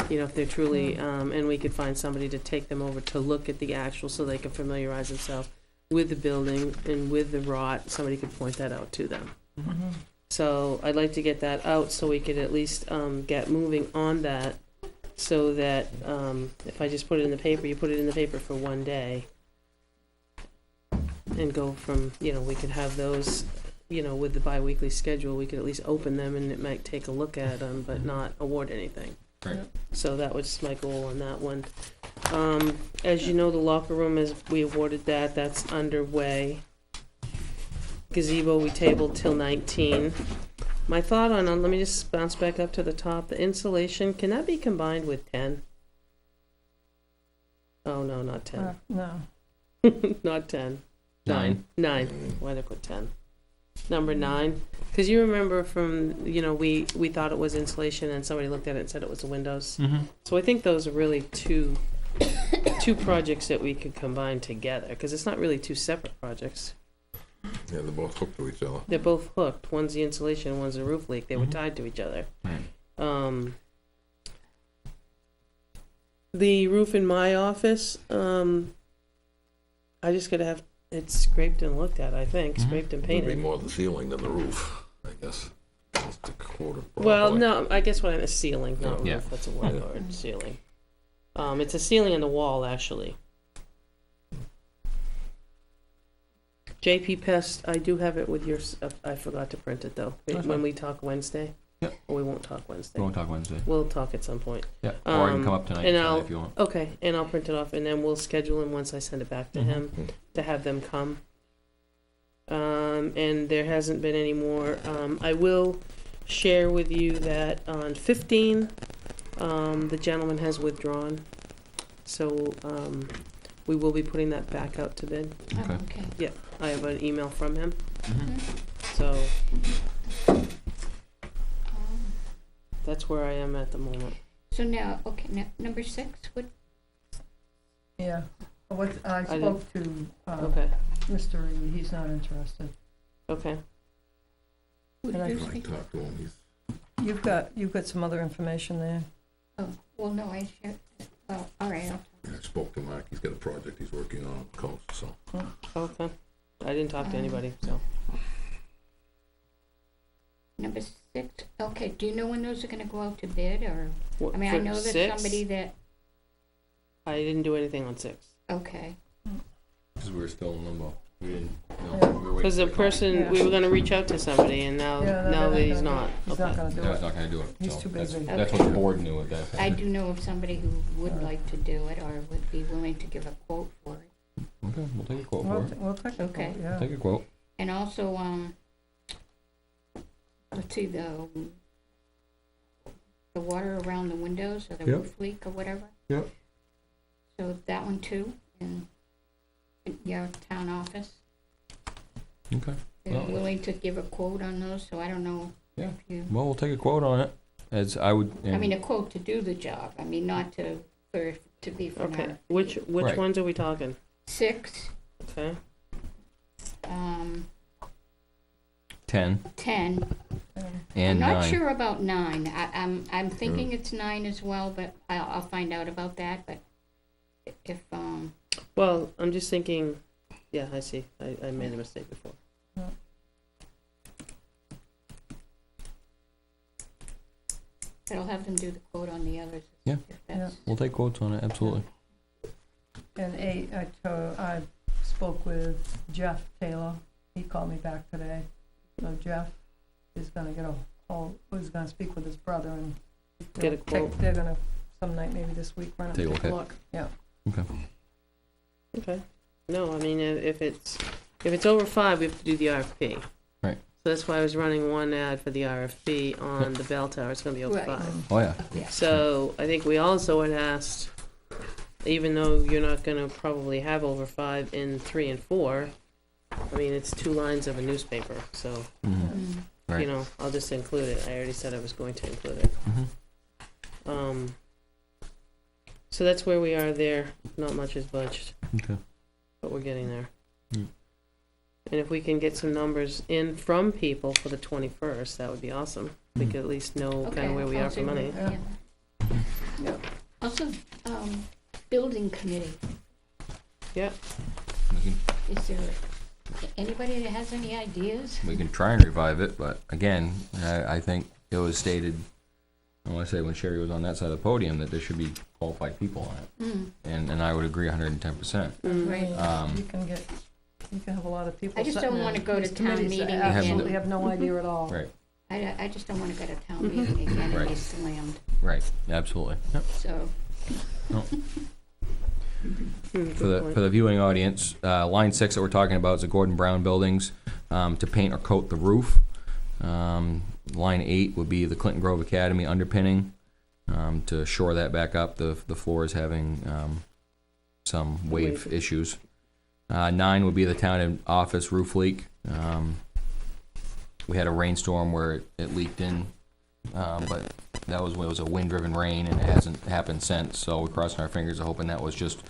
You know, if they're truly, and we could find somebody to take them over to look at the actual, so they can familiarize themselves with the building and with the rot. Somebody could point that out to them. So I'd like to get that out so we could at least get moving on that, so that if I just put it in the paper, you put it in the paper for one day and go from, we could have those, with the bi-weekly schedule, we could at least open them and it might take a look at them, but not award anything. Right. So that was my goal on that one. As you know, the locker room we awarded that, that's underway. Gazebo, we tabled till 19. My thought on, let me just bounce back up to the top, the insulation, can that be combined with 10? Oh, no, not 10. No. Not 10. 9. 9. Why'd I put 10? Number 9. Because you remember from, we thought it was insulation and somebody looked at it and said it was the windows. So I think those are really two projects that we could combine together, because it's not really 2 separate projects. Yeah, they're both hooked to each other. They're both hooked. One's the insulation, one's the roof leak. They were tied to each other. Right. The roof in my office, I just gotta have it scraped and looked at, I think. Scraped and It'd be painted. more the ceiling than the roof, I guess. Just to quote it Well, properly. no, I guess what I'm a ceiling, not Yeah. roof. That's a word word, ceiling. It's a ceiling on the wall, actually. JP Pest, I do have it with I forgot to print it though, when we talk Wednesday. Yep. Or we won't talk Wednesday. We won't talk Wednesday. We'll talk at some point. Yeah, or you can come up tonight and if you want. Okay, and I'll print it off, and then we'll schedule him once I send it back to him Mhm. to have them come. And there hasn't been any more. I will share with you that on 15, the gentleman has withdrawn. So we will be putting that back out to bid. Oh, Okay. okay. Yeah, I have an email from him. Mhm. So Um, that's where I am at the moment. So now, okay, number 6, what, Yeah, what, I I spoke to, Okay, Mr. Reed, he's not interested. okay. who And I- did you I speak? talked to him, he's, You've got some other information there. Oh, well, no, I shared, oh, all right, I spoke to Mark, he's got a project he's working on the coast, so. Okay. I didn't talk to anybody, so. number 6, okay, do you know when those are gonna go out to bid, or, What, I mean, I for know that 6? somebody that, I didn't do anything on 6. okay, Because we were still in limbo. We didn't, Yeah. we were waiting Because the for Tom. person, Yeah. we were gonna reach out to somebody, and now, Yeah, now they're that he's gonna- not. He's Okay. not gonna do I was it. not gonna do it. He's so too that's- busy. That's what the board knew at that I time. do know of somebody who would like to do it, or would be willing to give a quote for it. Okay, we'll take a quote We'll, for it. we'll take a Okay. vote, yeah. Take a quote. And also, let's see, the water around the windows, or the Yep. roof leak, or whatever. Yep. So that one too, in your town office. Okay. They're Well- willing to give a quote on those, so I don't know Yeah. if you, Well, we'll take a quote on it. As I would. I mean, a quote to do the job, I mean, not to, to be for Okay, an which Right. ones are we talking? 6, Okay, 10 10. and I'm not 9. sure about 9. I'm thinking it's 9 as well, but I'll find out about that, but if, well, I'm just thinking, yeah, I see, I made a mistake before. but I'll have them do the quote on the others. Yeah. If that's, We'll take quotes on it, absolutely. And I spoke with Jeff Taylor, he called me back today. So Jeff is gonna get a hold, was gonna speak with his brother and Get a quote. they're gonna, some night, maybe this week, run it. Take a look at it. Look. Yeah. Okay. Okay, no, I mean, if it's over 5, we have to do the RFP. Right. So that's why I was running one ad for the RFP on the bell tower, it's gonna be over Right. 5. Oh, yeah. yeah. So I think we also had asked, even though you're not gonna probably have over 5 in 3 and 4, I mean, it's 2 lines of a newspaper, so, Mhm. Right. you know, I'll just include it. I already said I was going to include it. Mhm. So that's where we are there. Not much is budged, Okay. but we're getting there. Mm. And if we can get some numbers in from people for the 21st, that would be awesome. We Mhm. could at least know kind Okay, of where we I'll are for see money. what- yeah. Yeah. Also, building committee, Yeah. We is there anybody that has any ideas? can try and revive it, but again, I think it was stated, I want to say when Sherry was on that side of the podium, that there should be qualified people on it. Mm, And I would agree 110%. right. You can have a lot of people I just sitting don't in wanna go to these town committees that meeting again. absolutely have no idea at all. Right, I just don't wanna go to town meeting again and Right. be slammed, right, absolutely. Yep. so. For the viewing audience, line 6 that we're talking about is the Gordon Brown buildings, to paint or coat the roof. Line 8 would be the Clinton Grove Academy underpinning, to shore that back up. The floor is having some wave Wave. issues. 9 would be the town office roof leak. We had a rainstorm where it leaked in, but that was when it was a wind-driven rain, and it hasn't happened since. So we're crossing our fingers, hoping that was just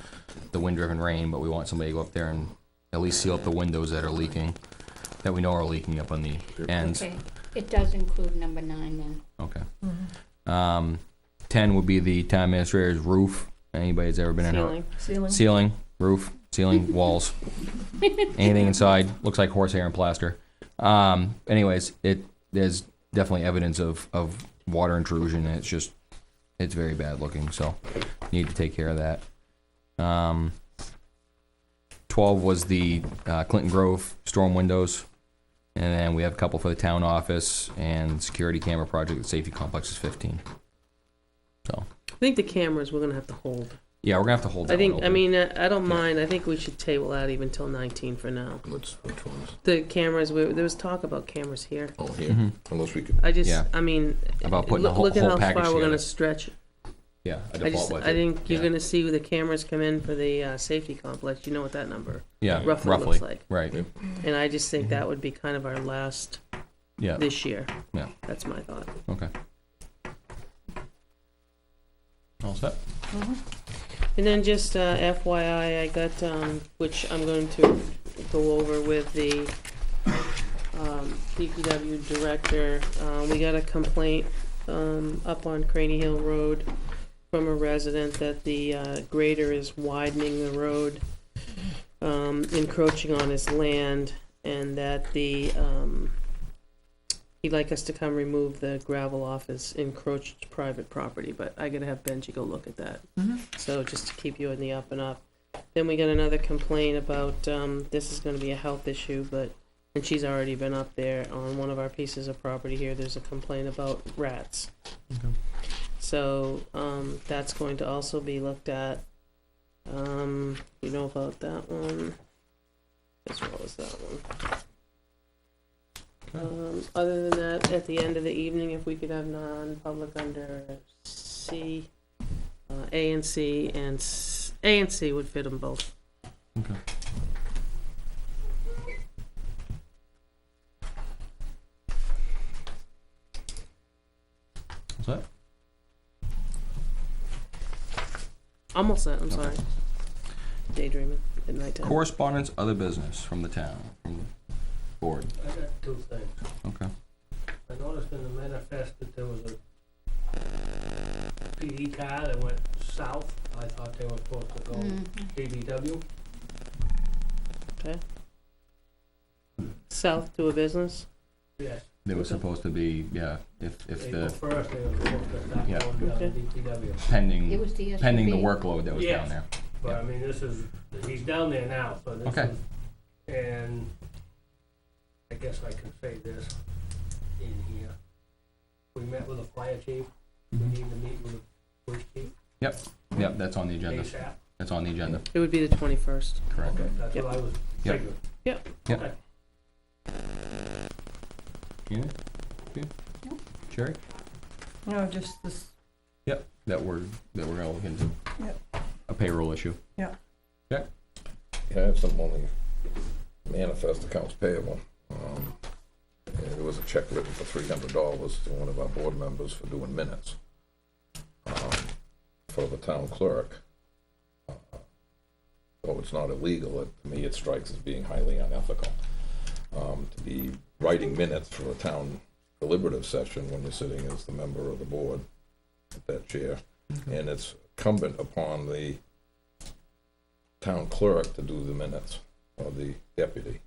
the wind-driven rain. But we want somebody to go up there and at least seal up the windows that are leaking, that we know are leaking up on the ends. Okay, it does include number 9 then. Okay. 10 would be the town administrator's roof. Anybody that's ever been in her Ceiling. ceiling, roof, ceiling, walls, anything inside looks like horsehair and plaster. Anyways, there's definitely evidence of water intrusion, and it's very bad looking. So need to take care of that. 12 was the Clinton Grove storm windows. And then we have a couple for the town office, and security camera project at safety complex is 15. So, I think the cameras we're gonna have to hold. yeah, we're gonna have to hold that I think, one I open. mean, I don't mind, I think we should table that even till 19 for now. Which ones? The cameras, there was talk about cameras here. Oh, here, Mhm. unless we could, I just, Yeah. I mean, About putting the look at whole how package far we're together. gonna stretch. Yeah, a I default just, budget. I think you're Yeah. gonna see the cameras come in for the safety complex, you know what that number Yeah, roughly roughly. looks like. Right. Yeah. And I just think that would be kind of our last Yeah. this year. Yeah. That's my thought. Okay. All set? And then just FYI, I got, which I'm going to go over with the DPW director. We got a complaint up on Craney Hill Road from a resident that the grader is widening the road, encroaching on his land, and that the he'd like us to come remove the gravel off his encroached private property, but I gotta have Benji go look at that. So just to keep you in the up and up. Then we got another complaint about, this is gonna be a health issue, but, and she's already been up there on one of our pieces of property here, there's a complaint about rats. Okay. So, that's going to also be looked at. You know about that one, as well as that one. Other than that, at the end of the evening, if we could have non-public under C, A and C, and A and C would fit them both. Okay. What's that? Almost set, I'm Okay. sorry. Daydreaming at nighttime. Correspondence, other business from the town, from the board. I got two things. Okay. I noticed in the manifest that there was a PD car that went south. I thought they were supposed to go ABW. South to a business? Yes. They were supposed to be, yeah, if They go the first, they were supposed to start Yeah. going down Okay. DPW. It pending, was the pending the SUV. workload that was Yes. down there. But I mean, this is, he's down there now, so this Okay. is, and I guess I can say this in here. We met with the fire chief, we Mhm. need to meet with the police chief Yep, that's on the agenda. ASAP. That's on the agenda, It would be the 21st. correct. Okay, that's what I was Yep. figuring. Yep. Yep. Okay. Anything? Sherry? No, just this, Yep, that we're gonna look into. Yep. A payroll issue. yeah, I have some on the manifest accounts payable. And there was a check written for $300 to one of our board members for doing minutes for the town clerk. So it's not illegal, to me it strikes as being highly unethical. To be writing minutes for a town deliberative session when you're sitting as the member of the board at that chair. And it's incumbent upon the town clerk to do the minutes, or the deputy.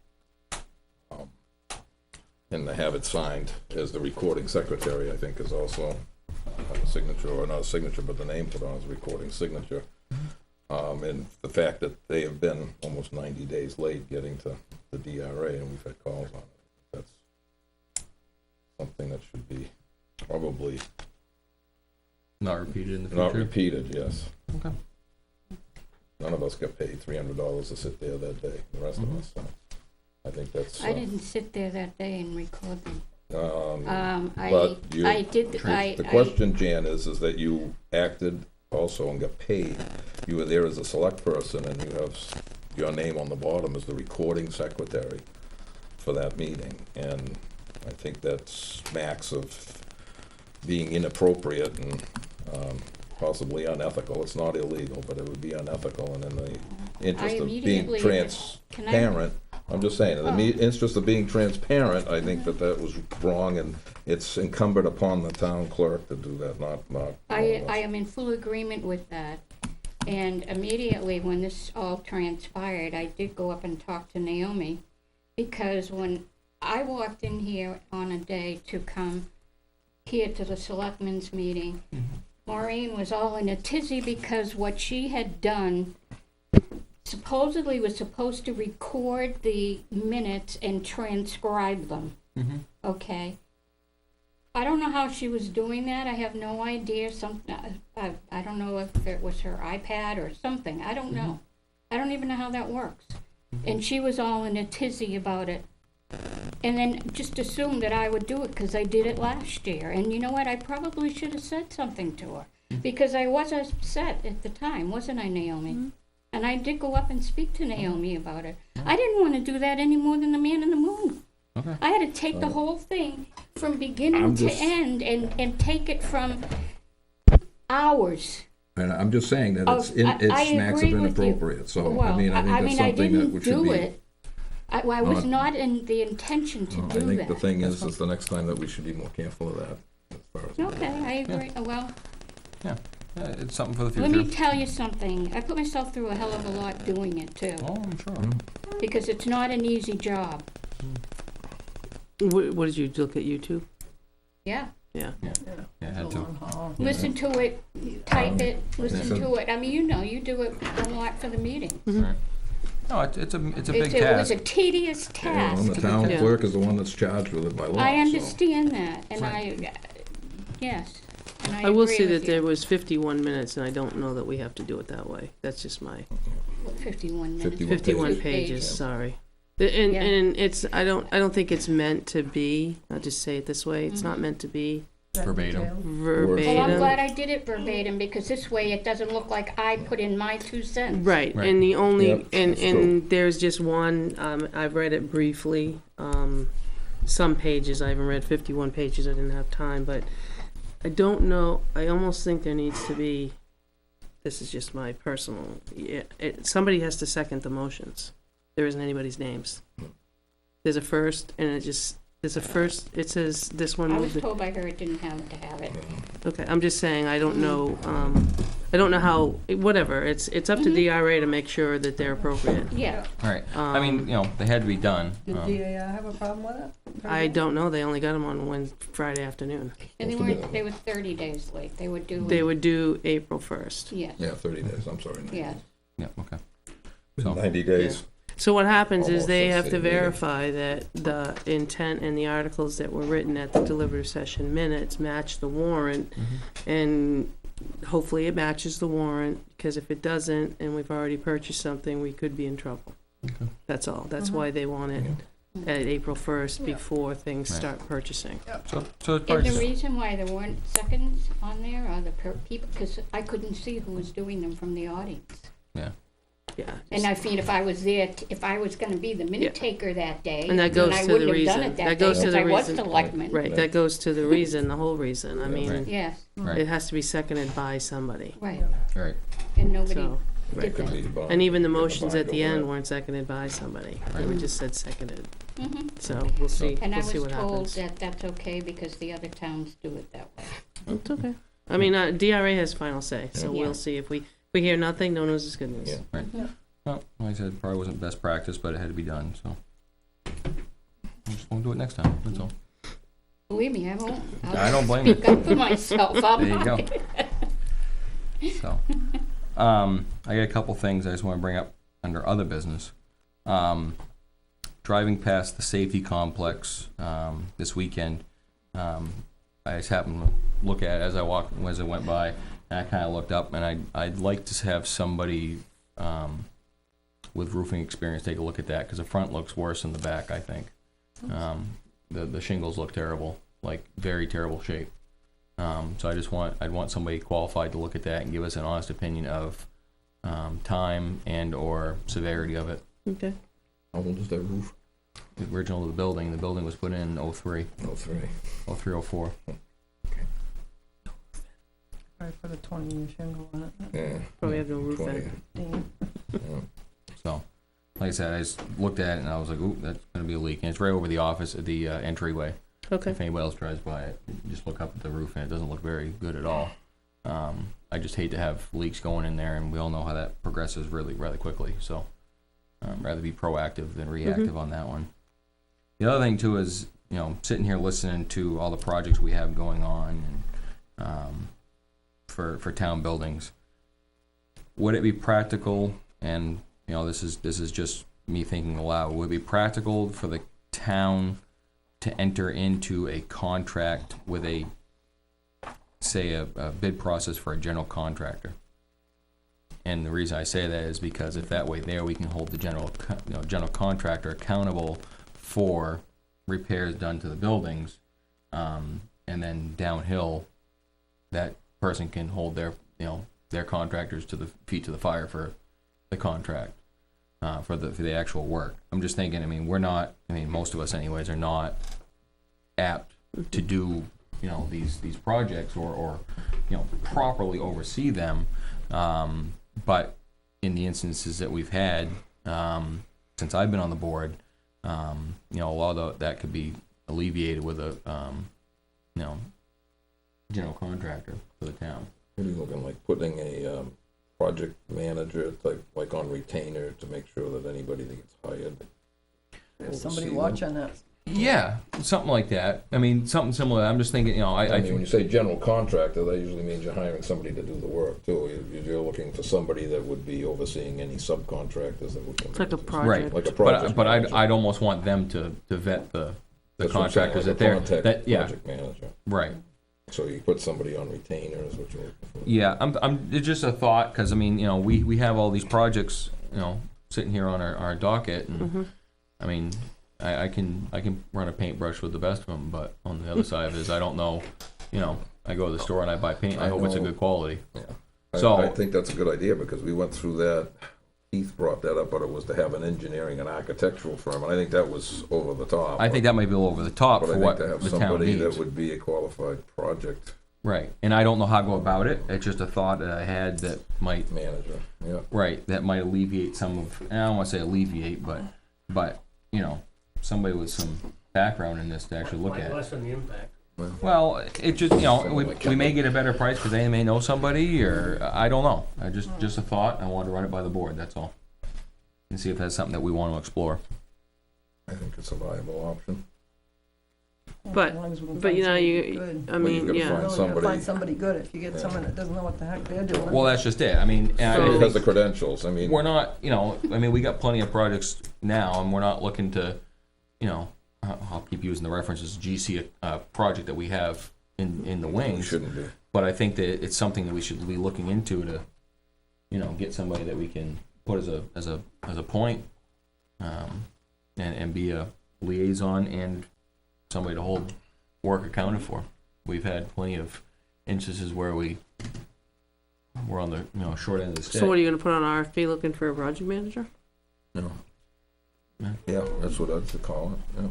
And to have it signed as the recording secretary, I think, is also a signature, or not a signature, but the name put on as a recording signature. And the fact that they have been almost 90 days late getting to the DRA, and we've had calls on it, that's something that should be probably Not repeated in the not future? repeated, yes. Okay. None of us got paid $300 to sit there that day, the rest of us, so I think that's. I didn't sit there that day and record them. But I did, The question, Jan, is that you acted also and got paid. You were there as a select person, and you have your name on the bottom as the recording secretary for that meeting. And I think that smacks of being inappropriate and possibly unethical. It's not illegal, but it would be unethical, and in the interest of being immediately- transparent, I'm just saying, in the interest of being transparent, I think that was wrong, and it's incumbent upon the town clerk to do that, not I am in full agreement with that. And immediately when this all transpired, I did go up and talk to Naomi, because when I walked in here on a day to come here to the Selectmen's meeting, Maureen was all in a tizzy because what she had done supposedly was supposed to record the minutes and transcribe them, Mm-hmm. okay? I don't know how she was doing that, I have no idea, I don't know if it was her iPad or something, I don't know. I don't even know how that works. And she was all in a tizzy about it. And then just assumed that I would do it because I did it last year. And you know what, I probably should have said something to her. Because I was upset at the time, wasn't I, Naomi? And I did go up and speak to Naomi about it. I didn't want to do that any more than the man in the moon. Okay. I had to take the whole thing from beginning to end and take it from hours. And I'm just saying that I it smacks of agree with you. inappropriate, so, Well, I mean, I think that's I something that didn't should do be. it. I was not in the intention to I do think the that. thing is the next time that we should be more careful of that, as far as. Okay, I agree. Well, It's something for the let me future. tell you something. I put myself through a hell of a lot doing it too, Oh, I'm sure. because it's not an easy job. What did you look at YouTube? Yeah. Yeah, I had to. Listen to it, type it, listen to it. I mean, you do it a lot for the meeting. Right. No, it's a big It was task. a tedious Yeah, task. the town Yeah. clerk is the one that's charged with it by law, I so. understand that, and Right. yes, and I will agree say with that you. there was 51 minutes, and I don't know that we have to do it that way. That's just my 51 minutes. 51 Two pages. pages. Sorry. Yeah. And it's I don't think it's meant to be. I'll just say it this way. It's not meant to be Verbatim. Well, I'm verbatim. glad I did it verbatim, because this way it doesn't look like I put in my 2 cents. Right. Right. And the only Yep, and that's true. there's just one. I've read it briefly. Some pages. I haven't read 51 pages. I didn't have time, but I don't know. I almost think there needs to be. This is just my personal. Yeah, somebody has to second the motions. There isn't anybody's names. There's a first, and there's a first. It says this one I moved. was told by her it didn't have to have it. Okay, I'm just saying, I don't know, I don't know how, whatever, it's up to DRA to make sure that they're appropriate. Yeah, All right. I mean, they had to be done. Did DAR have a problem with it? I don't know, they only got them on Friday afternoon. and they were 30 days late. They were due. They would do April 1st. Yes, Yeah, 30 days, I'm sorry. yes. Yeah, okay. So- 90 days. So what happens is Almost they the have to same meeting. verify that the intent and the articles that were written at the deliberative session minutes match the warrant, and hopefully it matches the warrant, because if it doesn't, and we've already purchased something, we could be in trouble. Okay. That's all, that's why they want it at April 1st, before things Right. start purchasing. So it's And probably the just, reason why there weren't seconds on there are the people, because I couldn't see who was doing them from the audience. Yeah. And I feel if I was there, if I was gonna be the minute taker that day, And that then goes I to the wouldn't have reason. done it That that day, goes to because the I was reason. selectman. Right, that goes to the reason, the whole reason. I mean, Right. Yes, right, it has to be seconded by somebody, right, right. and nobody so. did Could that. be bond- And even the get motions at bond the over end that. weren't seconded by somebody. They were just said seconded. Mhm. So we'll see, And I we'll see was what told happens. that that's okay because the other towns do it that way. It's okay. I mean, DRA has final say, so Yeah. we'll see. If we hear nothing, no news is good news. Yeah. Right. Well, like I said, probably wasn't best practice, but it had to be done, so. I just won't do it next time, that's all. Believe me, I won't. I don't blame you. Speak up for myself, I'm There you not. go. So, I got a couple things I just wanna bring up under other business. Driving past the safety complex, this weekend, I just happened to look at it as I went by, and I kinda looked up, and I'd like to have somebody, with roofing experience take a look at that, cause the front looks worse than the back, I think. The shingles look terrible, like very terrible shape. So I'd want somebody qualified to look at that and give us an honest opinion of time and or severity of it. Okay. How old is that roof? The original of the building was put in 03, Oh, 3. 03, 04. Probably put a 20-year shingle on it. Yeah. Probably have no roof in 20. it. Yeah. So, like I said, I just looked at it and I was like, ooh, that's gonna be a leak. And it's right over the office at the entryway. Okay. If anybody else drives by it, just look up at the roof and it doesn't look very good at all. I just hate to have leaks going in there, and we all know how that progresses really quickly. So, rather be proactive than reactive on that one. The other thing too is, sitting here listening to all the projects we have going on and for town buildings. Would it be practical and this is just me thinking aloud. Would it be practical for the town to enter into a contract with a bid process for a general contractor? And the reason I say that is because if that way there, we can hold the general contractor accountable for repairs done to the buildings, and then downhill, that person can hold their contractors to the feet to the fire for the contract, for the actual work. I'm just thinking, most of us anyways are not apt to do, these projects or properly oversee them. But in the instances that we've had, since I've been on the board, a lot of that could be alleviated with a, general contractor for the town. What are you looking, like putting a project manager type, like on retainer to make sure that anybody that gets hired? There's somebody oversee them? watching that. Yeah, something like that. Something similar. I'm just thinking, I mean, when you say general contractor, that usually means you're hiring somebody to do the work too. You're looking for somebody that would be overseeing any subcontractors that would come in. It's like a right. project. Like a project But manager. I'd almost want them to vet the That's what I'm saying, contractors like that a they're, contact yeah, project manager. right. So you put somebody on retainer is what you're looking for. Yeah, it's just a thought, because we have all these projects, sitting here on our docket, and I can run a paintbrush with the best of them, but on the other side of it is I don't know, I go to the store and I buy paint, I hope it's a good quality. Yeah. So- I think that's a good idea, because we went through that, Keith brought that up, but it was to have an engineering and architectural firm, and I think that was over the top. I think that might be a little over the top But for I what think to have the town somebody that needs. would be a qualified project Right, and I don't know how to go about it, it's just a thought that I had that might, manager, yeah. right, that might alleviate some of, I don't wanna say alleviate, but, somebody with some background in this to actually look Might at it. lessen the impact. Well, it just, we may get a better price because they may know somebody, or, I don't know. Just a thought, I wanted to run it by the board, that's all. And see if that's something that we want to explore. I think it's a viable option. But- As long as we can But find somebody good. I Well, you mean, gotta yeah. find Really, you somebody- gotta find somebody good. If you get someone that doesn't know what the heck they're doing. Well, that's just it, and I So- Because think the credentials, I mean. we're not, we got plenty of projects now, and we're not looking to, I'll keep using the references, GC, project that we have in the We wings. shouldn't be. But I think that it's something that we should be looking into to, get somebody that we can put as a point, and be a liaison and somebody to hold work accounted for. We've had plenty of instances where we're on the short end of the stick. So what are you gonna put on RFP, looking for a project manager? No. Yeah. Yeah, that's what I'd call it, yeah,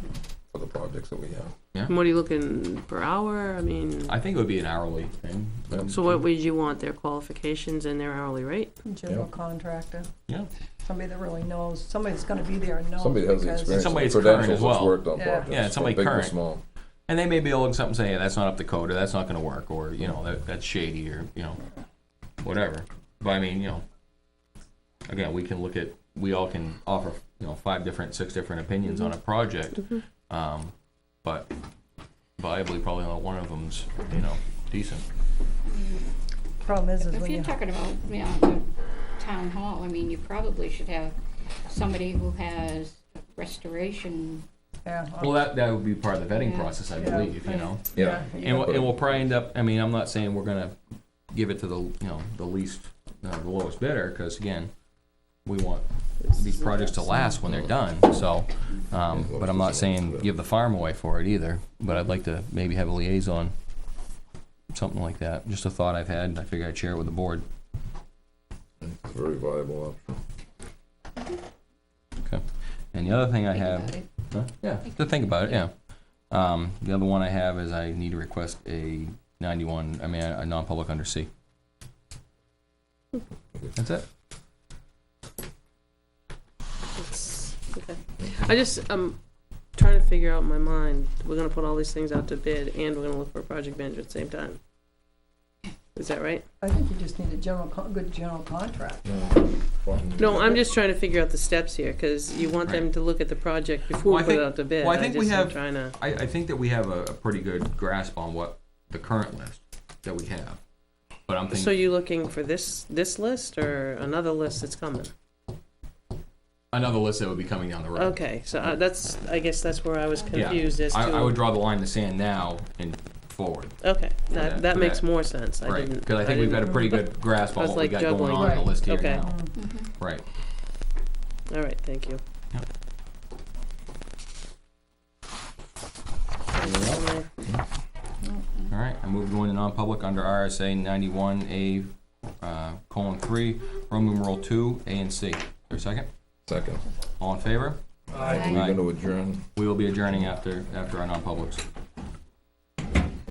for the projects that we have. And what are you looking per hour? I mean, I think it would be an hourly thing. Yeah. so what would you want, their qualifications and their hourly rate? General Yeah. contractor. Yeah. Somebody that really knows, somebody that's gonna be there and knows. Somebody has the because- experience, Somebody and that's current credentials as well. that's worked on Yeah. projects. Yeah, somebody from big to current. small. And they may be able to look at something and say, yeah, that's not up to code, or that's not gonna work, or, that's shady, or, whatever. But again, we all can offer, 6 different opinions on a project. But viably, probably not one of them's, decent. Problem is If when you're you, talking about, the town hall, you probably should have somebody who has restoration. yeah. Well, that would be part of the vetting Yeah. process, I Yeah. believe, Yeah. And we'll probably end up, I'm not saying we're gonna give it to the least, the lowest bidder, because again, we want these projects to last when they're done, so, but I'm not saying give the farm away for it either, but I'd like to maybe have a liaison, something like that, just a thought I've had, and I figure I'd share it with the board. It's a very viable option. Okay. And the other thing I Think have. about it. Huh? Yeah, to think about it, yeah. The other one I have is I need to request a a non-public under C. That's it. Okay. I just, trying to figure out in my mind, we're gonna put all these things out to bid, and we're gonna look for a project manager at the same time. Is that right? I think you just need a good general contract. No, I'm just trying to figure out the steps here, cause you want them to look at the project before Well, we put it out to bid. I think we I'm have, trying to, I think that we have a pretty good grasp on what the current list that we have. But I'm so thinking, you looking for this list, or another list that's coming? another list that would be coming down the road. Okay, so I guess that's where I was Yeah. confused as to. I would draw the line in the sand now and forward. Okay, that- that for makes that. more sense. I Right, didn't. because I think we've got a pretty good grasp I on was what we like got going juggling. on in the list here Okay. now. Mm-hmm. Right. All right, thank you. All right, I move to go into non-public under RSA 91A, colon 3, Roman numeral 2, A and C. Is there a second? Second. All in favor? Are we gonna adjourn? We will be adjourning after our non-publics.